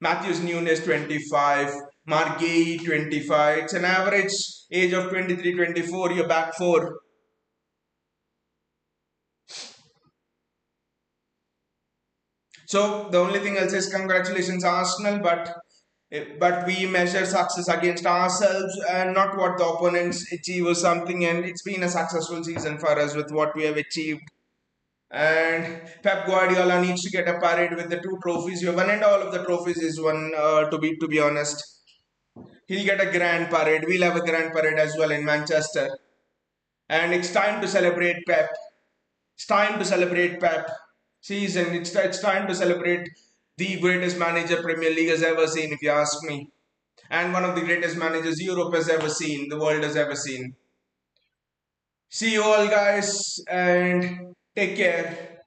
Matthews Nunes 25, Mark Gay 25. It's an average age of 23, 24, your back four. So the only thing I'll say is congratulations Arsenal, but we measure success against ourselves and not what the opponents achieve or something, and it's been a successful season for us with what we have achieved. And Pep Guardiola needs to get a parade with the two trophies. We have won, and all of the trophies is won. To be honest, he'll get a grand parade. We'll have a grand parade as well in Manchester. And it's time to celebrate Pep. It's time to celebrate Pep season. It's time to celebrate the greatest manager Premier League has ever seen, if you ask me, and one of the greatest managers Europe has ever seen, the world has ever seen. See you all, guys, and take care.